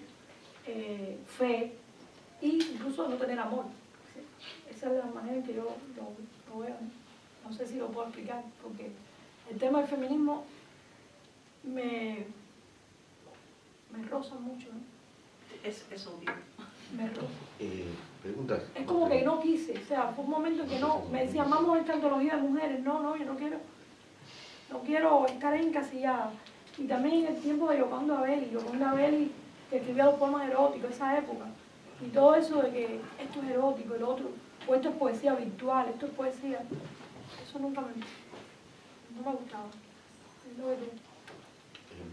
fe, e incluso de no tener amor. Esa es la manera en que yo lo veo. No sé si lo puedo explicar, porque el tema del feminismo me roza mucho, ¿no? Es obvio. Me roza. Preguntas. Es como que no quise, o sea, fue un momento en que no, me decían, vamos a esta antología de mujeres. No, yo no quiero estar encasillada. Y también en el tiempo de Yoconda Belli, que escribía los poemas eróticos, esa época, y todo eso de que esto es erótico, el otro, o esto es poesía virtual, esto es poesía, eso no me gustaba. Es lo que tú.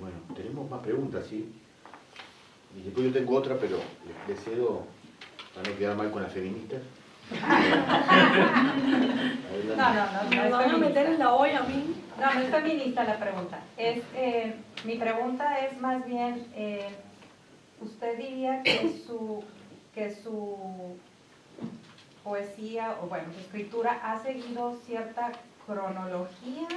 Bueno, tenemos más preguntas, ¿sí? Y después yo tengo otra, pero les cedo para no quedar mal con las feministas. Me van a meter en la olla a mí. No es feminista la pregunta. Mi pregunta es más bien, ¿usted diría que su poesía, o bueno, su escritura ha seguido cierta cronología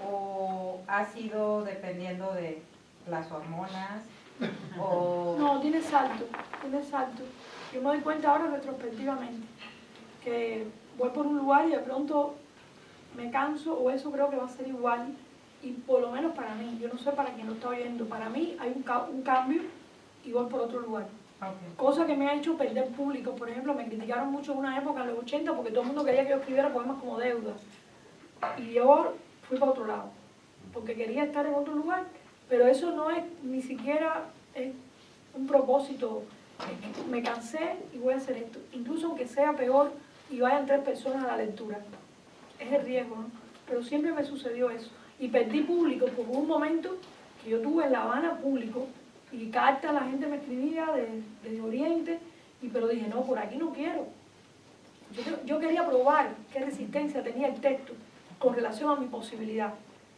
o ha sido dependiendo de las hormonas? No, tiene salto. Yo me doy cuenta ahora retrospectivamente que voy por un lugar y de pronto me canso, o eso creo que va a ser igual, y por lo menos para mí, yo no sé para quien lo está oyendo, para mí hay un cambio y voy por otro lugar. Okay. Cosa que me ha hecho perder público. Por ejemplo, me criticaron mucho en una época, en los 80, porque todo el mundo quería que yo escribiera poemas como deuda. Y yo fui para otro lado, porque quería estar en otro lugar, pero eso no es ni siquiera un propósito. Me cansé y voy a hacer esto. Incluso aunque sea peor y vayan 3 personas a la lectura. Es el riesgo, ¿no? Pero siempre me sucedió eso. Y perdí público, porque hubo un momento que yo tuve en La Habana público, y cartas la gente me escribía de Oriente, pero dije, no, por aquí no quiero. Yo quería probar qué resistencia tenía el texto con relación a mi posibilidad.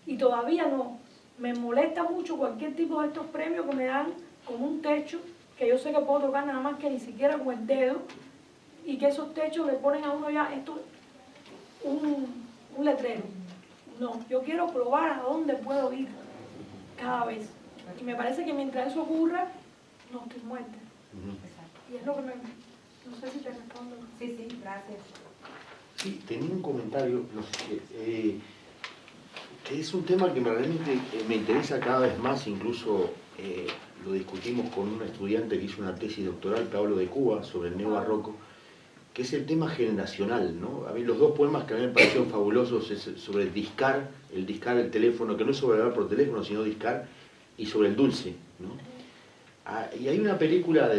Y todavía no. Me molesta mucho cualquier tipo de estos premios que me dan como un techo, que yo sé que puedo tocar nada más que ni siquiera con el dedo, y que esos techos le ponen a uno ya esto un letrero. No, yo quiero probar a dónde puedo ir cada vez. Y me parece que mientras eso ocurra, no estoy muerta. Y es lo que no sé si te respondo. Sí, gracias. Sí, tenía un comentario, no sé, que es un tema que realmente me interesa cada vez más, incluso lo discutimos con un estudiante que hizo una tesis doctoral, Pablo de Cuba, sobre el neobarroco, que es el tema generacional, ¿no? A mí los 2 poemas que a mí me parecieron fabulosos es sobre el discar el teléfono, que no es sobre hablar por teléfono, sino discar, y sobre el dulce, ¿no? Y hay una película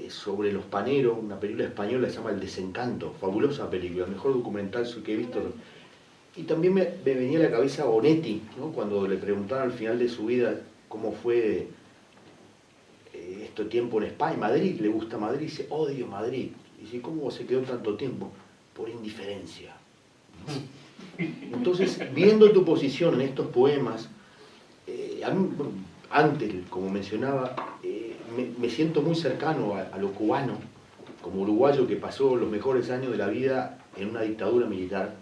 sobre los paneros, una película española que se llama El Desencanto, fabulosa película, el mejor documental que he visto. Y también me venía a la cabeza Bonetti, ¿no? Cuando le preguntaron al final de su vida cómo fue este tiempo en España, Madrid, le gusta Madrid, dice, odio Madrid. Y dice, ¿cómo se quedó tanto tiempo? Por indiferencia. Entonces, viendo tu posición en estos poemas, a mí, antes, como mencionaba, me siento muy cercano a lo cubano, como uruguayo que pasó los mejores años de la vida en una dictadura militar,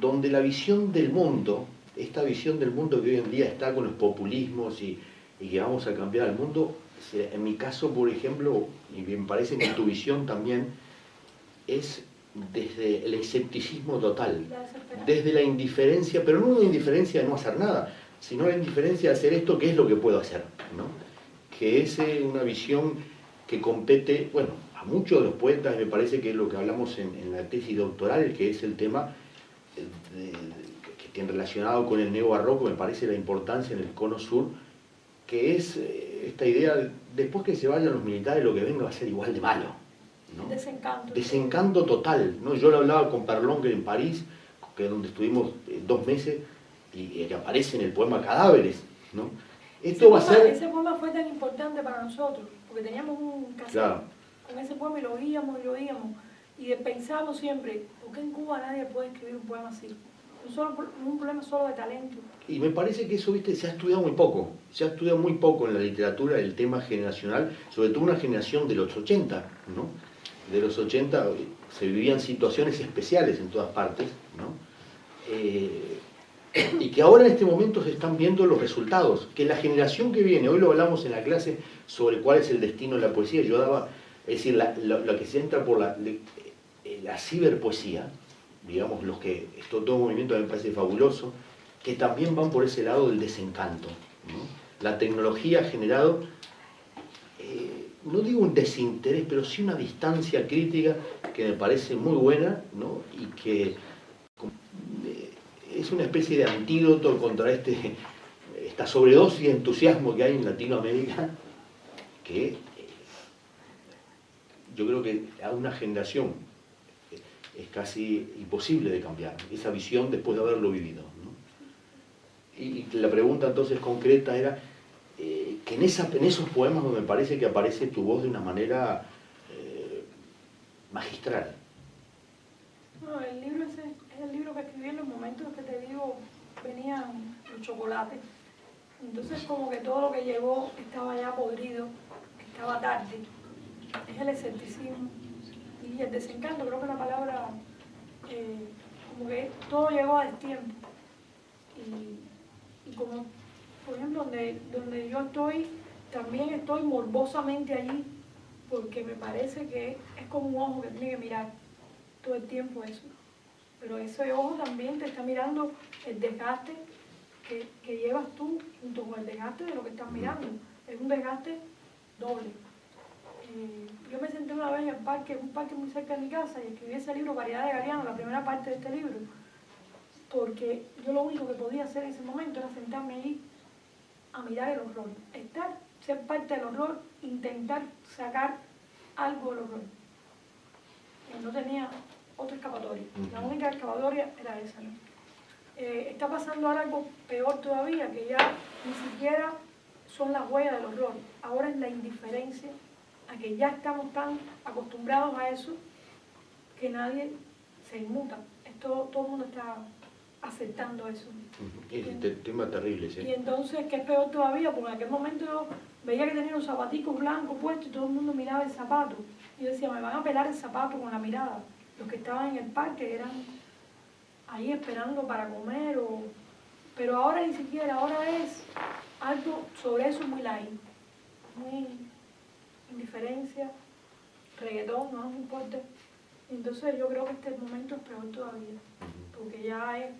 donde la visión del mundo, esta visión del mundo que hoy en día está con los populismos y que vamos a cambiar al mundo, en mi caso, por ejemplo, y me parece que en tu visión también, es desde el escepticismo total, desde la indiferencia, pero no una indiferencia de no hacer nada, sino la indiferencia de hacer esto, que es lo que puedo hacer, ¿no? Que es una visión que compete, bueno, a muchos de los poetas, me parece que es lo que hablamos en la tesis doctoral, que es el tema que tiene relacionado con el neobarroco, me parece la importancia en el cono sur, que es esta idea, después que se vayan los militares, lo que venga va a ser igual de malo, ¿no? Desencanto. Desencanto total, ¿no? Yo lo hablaba con Perlongue en París, que es donde estuvimos 2 meses, y que aparece en el poema Cadáveres, ¿no? Esto va a ser... Ese poema fue tan importante para nosotros, porque teníamos un cassette Claro. con ese poema y lo oíamos, y pensamos siempre, ¿por qué en Cuba nadie puede escribir un poema así? Un problema solo de talento. Y me parece que eso, viste, se ha estudiado muy poco. Se ha estudiado muy poco en la literatura el tema generacional, sobre todo una generación de los 80, ¿no? De los 80 se vivían situaciones especiales en todas partes, ¿no? Y que ahora en este momento se están viendo los resultados. Que la generación que viene, hoy lo hablamos en la clase sobre cuál es el destino de la poesía, yo daba, es decir, la que se entra por la ciberpoesía, digamos, los que, todo movimiento me parece fabuloso, que también van por ese lado del desencanto, ¿no? La tecnología ha generado, no digo un desinterés, pero sí una distancia crítica que me parece muy buena, ¿no? Y que es una especie de antídoto contra esta sobredosis de entusiasmo que hay en Latinoamérica, que yo creo que a una generación es casi imposible de cambiar, esa visión después de haberlo vivido, ¿no? Y la pregunta entonces concreta era que en esos poemas donde me parece que aparece tu voz de una manera magistral. No, el libro ese es el libro que escribí en los momentos que te digo venían los chocolates. Entonces como que todo lo que llegó estaba ya podrido, estaba tarde. Es el escepticismo y el desencanto, creo que la palabra, como que todo llegó a destiempo. Y como, por ejemplo, donde yo estoy, también estoy morbosamente allí, porque me parece que es como un ojo que tiene que mirar todo el tiempo eso. Pero ese ojo también te está mirando el desgaste que llevas tú junto con el desgaste de lo que estás mirando. Es un desgaste doble. Yo me senté una vez en el parque, un parque muy cerca de mi casa, y escribí ese libro, Variedad de Galeano, la primera parte de este libro, porque yo lo único que podía hacer en ese momento era sentarme allí a mirar el horror, ser parte del horror, intentar sacar algo del horror. Y no tenía otra escapatoria, la única escapatoria era esa, ¿no? Está pasando ahora algo peor todavía, que ya ni siquiera son las huellas del horror, ahora es la indiferencia, a que ya estamos tan acostumbrados a eso que nadie se inmuta. Todo el mundo está aceptando eso. Es un tema terrible, ¿sí? Y entonces, ¿qué es peor todavía? Porque en aquel momento yo veía que tenía un zapatico blanco puesto y todo el mundo miraba el zapato. Y yo decía, me van a pelar el zapato con la mirada. Los que estaban en el parque eran ahí esperando para comer, pero ahora ni siquiera, ahora es algo sobre eso muy light, muy indiferencia, reggaetón, no nos importa. Entonces yo creo que este momento es peor todavía, porque ya es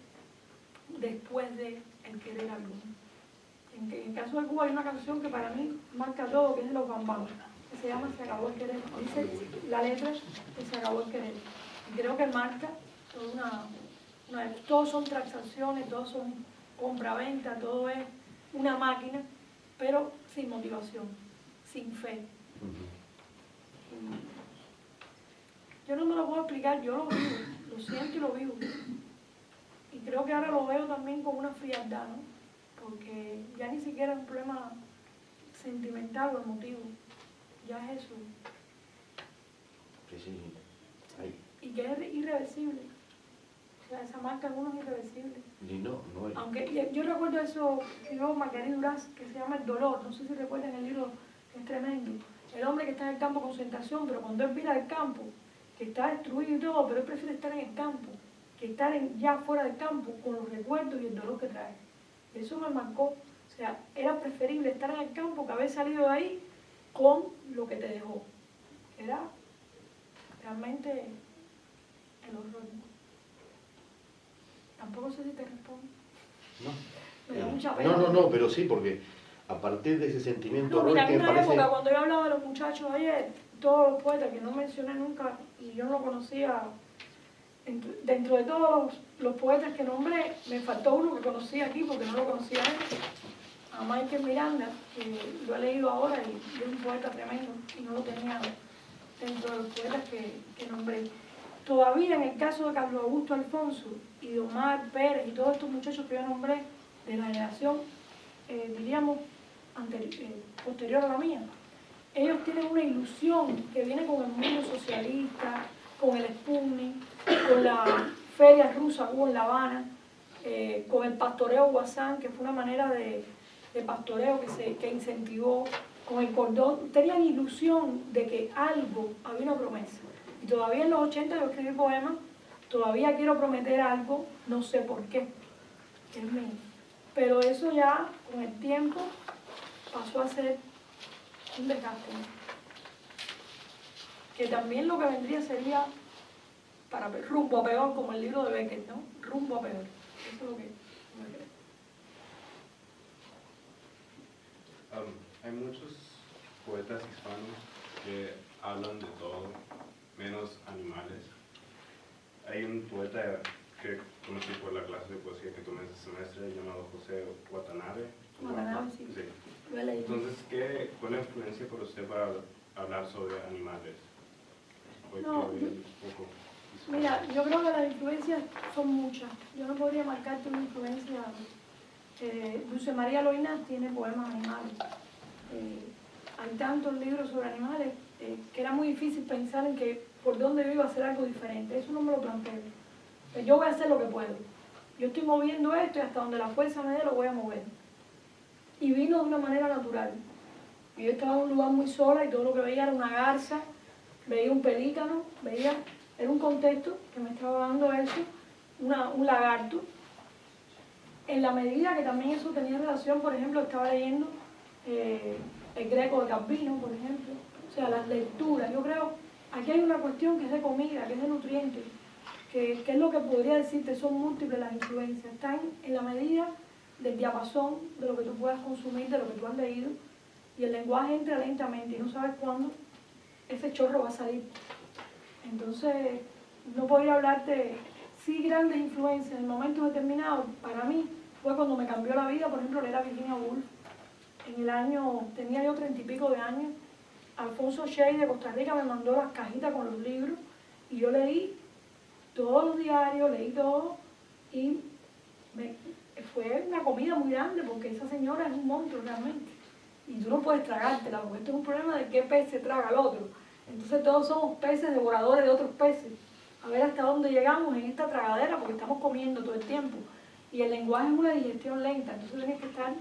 después de el querer algo. En el caso de Cuba hay una canción que para mí marca todo, que es de los Bambam, que se llama Se acabó el querer. Dice la letra que se acabó el querer. Y creo que marca toda todos son transacciones, todos son compra-venta, todo es una máquina, pero sin motivación, sin fe. Yo no me lo puedo explicar, yo lo vivo, lo siento y lo vivo. Y creo que ahora lo veo también con una frialdad, ¿no? Porque ya ni siquiera es un problema sentimental o emotivo, ya es eso. Sí. Ahí. Y que es irreversible. O sea, esa marca en uno es irreversible. Y no es. Aunque yo recuerdo eso que escribió Marguerite Duras, que se llama El dolor, no sé si recuerdan el libro, que es tremendo. El hombre que está en el campo con concentración, pero cuando él mira el campo, que está destruido y todo, pero él prefiere estar en el campo, que estar ya fuera del campo, con los recuerdos y el dolor que trae. Eso me marcó. O sea, era preferible estar en el campo que haber salido de ahí con lo que te dejó. Era realmente el horror. Tampoco sé si te respondo. No. Me da mucha pena. No, pero sí, porque a partir de ese sentimiento No, horror mira, que en me una parece... época, cuando yo hablaba de los muchachos ayer, todos los poetas que no mencioné nunca y yo no conocía, dentro de todos los poetas que nombré, me faltó uno que conocí aquí porque no lo conocía antes, a Michael Miranda, que lo he leído ahora y es un poeta tremendo y no lo tenía dentro de los poetas que nombré. Todavía en el caso de Carlos Augusto Alfonso y de Omar Pérez y todos estos muchachos que yo nombré de la generación, diríamos, posterior a la mía, ellos tienen una ilusión que viene con el mundo socialista, con el Sputnik, con la feria rusa que hubo en La Habana, con el pastoreo Guasán, que fue una manera de pastoreo que incentivó, con el cordón. Tenían ilusión de que algo, había una promesa. Y todavía en los 80 yo escribí poemas, todavía quiero prometer algo, no sé por qué, es mío. Pero eso ya, con el tiempo, pasó a ser un desgaste, ¿no? Que también lo que vendría sería para rumbo a peor, como el libro de Beckett, ¿no? Rumbo a peor. Eso es lo que me creo. Hay muchos poetas hispanos que hablan de todo, menos animales. Hay un poeta que conocí por la clase de poesía que tomé este semestre llamado José Watanabe. Watanabe, sí. Lo he leído. Entonces, ¿cuál es la influencia por usted para hablar sobre animales? Mira, yo creo que las influencias son muchas. Yo no podría marcarte una influencia. Dulce María Loinaz tiene poemas animales. Hay tantos libros sobre animales que era muy difícil pensar en que por dónde yo iba a hacer algo diferente. Eso no me lo planteo. Yo voy a hacer lo que puedo. Yo estoy moviendo esto y hasta donde la fuerza me dé lo voy a mover. Y vino de una manera natural. Yo estaba en un lugar muy sola y todo lo que veía era una garza, veía un pelícano, era un contexto que me estaba dando eso, un lagarto. En la medida que también eso tenía relación, por ejemplo, estaba leyendo el Greco de Calvino, por ejemplo. O sea, las lecturas. Yo creo, aquí hay una cuestión que es de comida, que es de nutrientes, que es lo que podría decirte, son múltiples las influencias. Están en la medida del diapasón de lo que tú puedas consumir, de lo que tú has leído, y el lenguaje entra lentamente y no sabes cuándo ese chorro va a salir. Entonces, no podría hablarte, sí, grandes influencias en momentos determinados. Para mí fue cuando me cambió la vida, por ejemplo, leer a Virginia Woolf. En el año, tenía yo 30 y pico de años, Alfonso Shea de Costa Rica me mandó las cajitas con los libros y yo leí todos los diarios, leí todo y fue una comida muy grande porque esa señora es un monstruo realmente. Y tú no puedes tragártela, porque esto es un problema de qué pez se traga al otro. Entonces todos somos peces devoradores de otros peces. A ver hasta dónde llegamos en esta tragadera, porque estamos comiendo todo el tiempo. Y el lenguaje es una digestión lenta, entonces tienes que estar,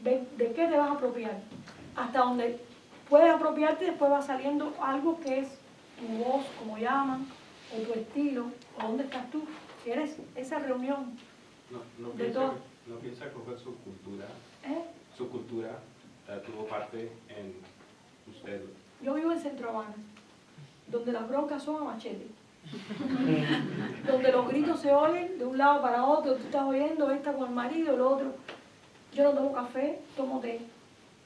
ver de qué te vas a apropiar. Hasta donde puedes apropiarte, después va saliendo algo que es tu voz, como llaman, o tu estilo, o dónde estás tú, que eres esa reunión ¿No piensa coger su cultura? Su cultura tuvo parte en usted. Yo vivo en Centro Habana, donde las broncas son a machete, donde los gritos se oyen de un lado para otro, tú estás oyendo esta con el marido, el otro. Yo no tomo café, tomo té.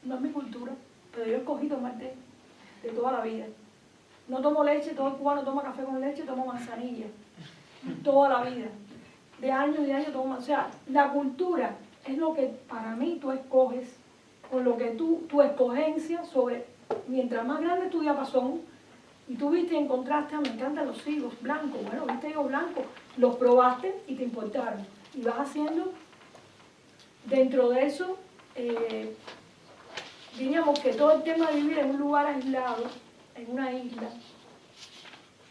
No es mi cultura, pero yo escogí tomar té de toda la vida. No tomo leche, todo el cubano toma café con leche, tomo manzanilla, toda la vida. De años y años tomo, o sea, la cultura es lo que para mí tú escoges, con lo que tu escogencia sobre, mientras más grande tu diapasón, y tú viste y encontraste, me encantan los higos blancos, bueno, viste higos blancos, los probaste y te importaron. Y vas haciendo, dentro de eso, diríamos que todo el tema de vivir en un lugar aislado, en una isla,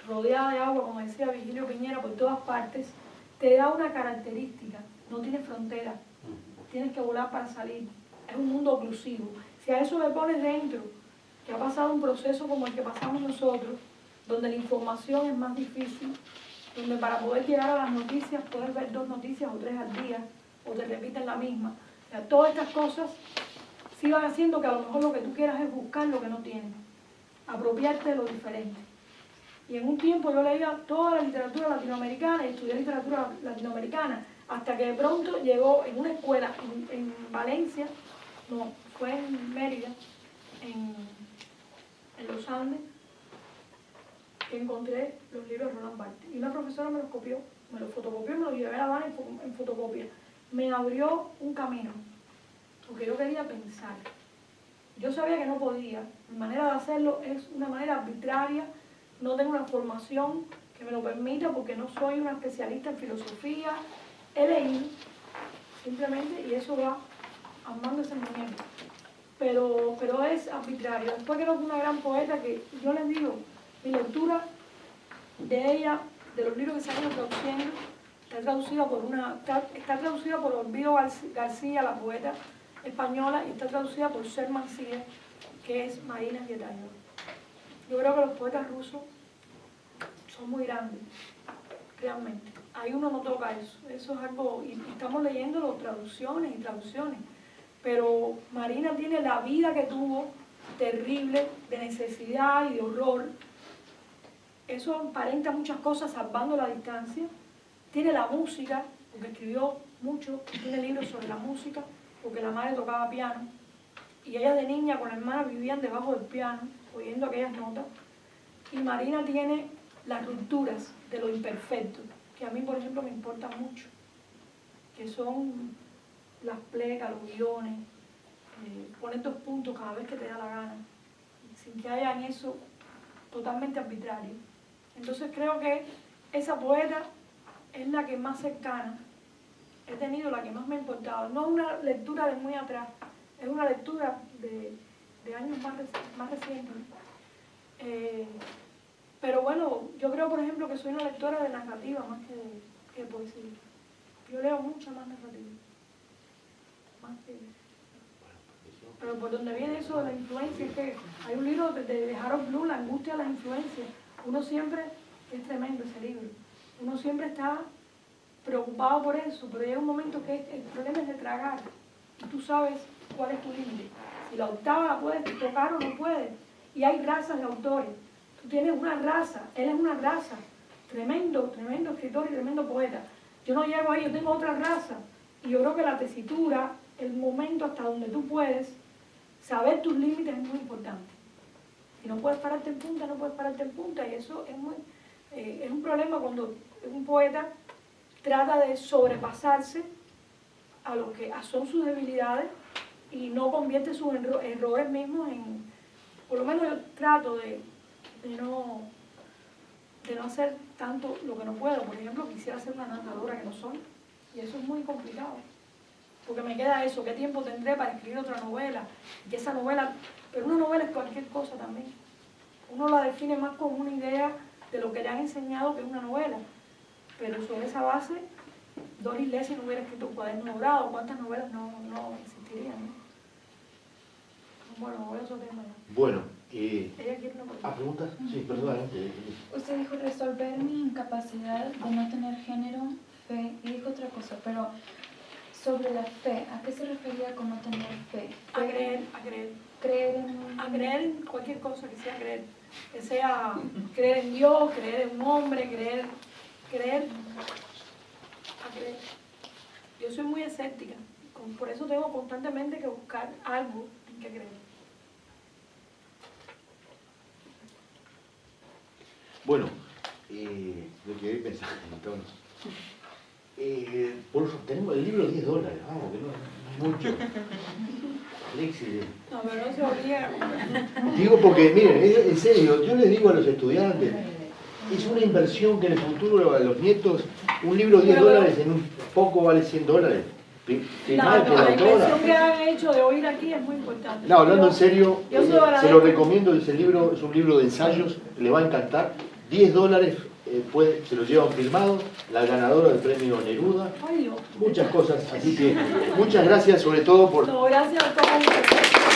rodeada de agua, como decía Virgilio Piñera, por todas partes, te da una característica, no tiene frontera, tienes que volar para salir, es un mundo oclusivo. Si a eso le pones dentro, que ha pasado un proceso como el que pasamos nosotros, donde la información es más difícil, donde para poder llegar a las noticias, puedes ver 2 noticias o 3 al día, o te repiten la misma. O sea, todas estas cosas sí van haciendo que a lo mejor lo que tú quieras es buscar lo que no tienes, apropiarte de lo diferente. Y en un tiempo yo leía toda la literatura latinoamericana y estudié literatura latinoamericana, hasta que de pronto llegó en una escuela en Valencia, no, fue en Mérida, en los Andes, que encontré los libros de Roland Barthes. Y una profesora me los copió, me los fotocopió y me los llevé a La Habana en fotocopia. Me abrió un camino, porque yo quería pensar. Yo sabía que no podía. Mi manera de hacerlo es una manera arbitraria, no tengo una formación que me lo permita porque no soy una especialista en filosofía. He leído, simplemente, y eso va armando ese movimiento. Pero es arbitrario. Después creo que una gran poeta que, yo les digo, mi lectura de ella, de los libros que se han ido traduciendo, está traducida por Olvido García, la poeta española, y está traducida por Sherman Singer, que es Marina Tsvetaeva. Yo creo que los poetas rusos son muy grandes, realmente. Ahí uno no toca eso. Eso es algo, y estamos leyendo traducciones y traducciones. Pero Marina tiene la vida que tuvo, terrible, de necesidad y de horror. Eso aparenta muchas cosas salvando la distancia. Tiene la música, porque escribió mucho, tiene libros sobre la música, porque la madre tocaba piano. Y ella de niña con la hermana vivían debajo del piano, oyendo aquellas notas. Y Marina tiene las rupturas de lo imperfecto, que a mí, por ejemplo, me importan mucho, que son las plecas, los guiones, poner 2 puntos cada vez que te da la gana, sin que haya en eso totalmente arbitrario. Entonces creo que esa poeta es la que más cercana he tenido, la que más me ha importado. No una lectura de muy atrás, es una lectura de años más recientes. Pero bueno, yo creo, por ejemplo, que soy una lectora de narrativa más que de poesía. Yo leo mucha más narrativa. Pero por donde viene eso de la influencia, es que hay un libro de Harold Bloom, La angustia de las influencias. Uno siempre, es tremendo ese libro, uno siempre está preocupado por eso, pero llega un momento que el problema es de tragar, y tú sabes cuál es tu límite. Si la octava la puedes tocar o no puedes. Y hay razas de autores. Tú tienes una raza, él es una raza, tremendo escritor y tremendo poeta. Yo no llego ahí, yo tengo otra raza. Y yo creo que la tesitura, el momento hasta donde tú puedes, saber tus límites es muy importante. Si no puedes pararte en punta, no puedes pararte en punta. Y eso es un problema cuando un poeta trata de sobrepasarse a lo que son sus debilidades y no convierte sus errores mismos en... Por lo menos yo trato de no hacer tanto lo que no puedo. Por ejemplo, quisiera ser una narradora que no soy. Y eso es muy complicado. Porque me queda eso, ¿qué tiempo tendré para escribir otra novela? Y esa novela, pero una novela es cualquier cosa también. Uno la define más como una idea de lo que le han enseñado que es una novela. Pero sobre esa base, Doris Lessing no hubiera escrito un Cuaderno Dorado, ¿cuántas novelas no existirían? ¿No? Bueno, voy a otro tema ya. Bueno, ¿Ella quiere una pregunta? ¿preguntas? Sí, perdóname. Usted dijo resolver mi incapacidad de no tener género, fe, y dijo otra cosa, pero sobre la fe, ¿a qué se refería con no tener fe? A creer. A creer en cualquier cosa que sea creer. Que sea creer en Dios, creer en un hombre, creer. Yo soy muy escéptica, por eso tengo constantemente que buscar algo en que creer. Bueno, lo que hoy pensaba entonces. Tenemos el libro $10, vamos, que no es mucho. Alexis. No, pero no se obliga. Digo porque, miren, en serio, yo les digo a los estudiantes, es una inversión que en el futuro a los nietos, un libro $10 en un poco vale $100. La inversión que han hecho de oír aquí es muy importante. No, hablando en serio, se lo recomiendo, ese libro es un libro de ensayos, le va a encantar. $10 se lo llevan firmado, la ganadora del premio Neruda, muchas cosas, así que muchas gracias sobre todo por... No, gracias a todos.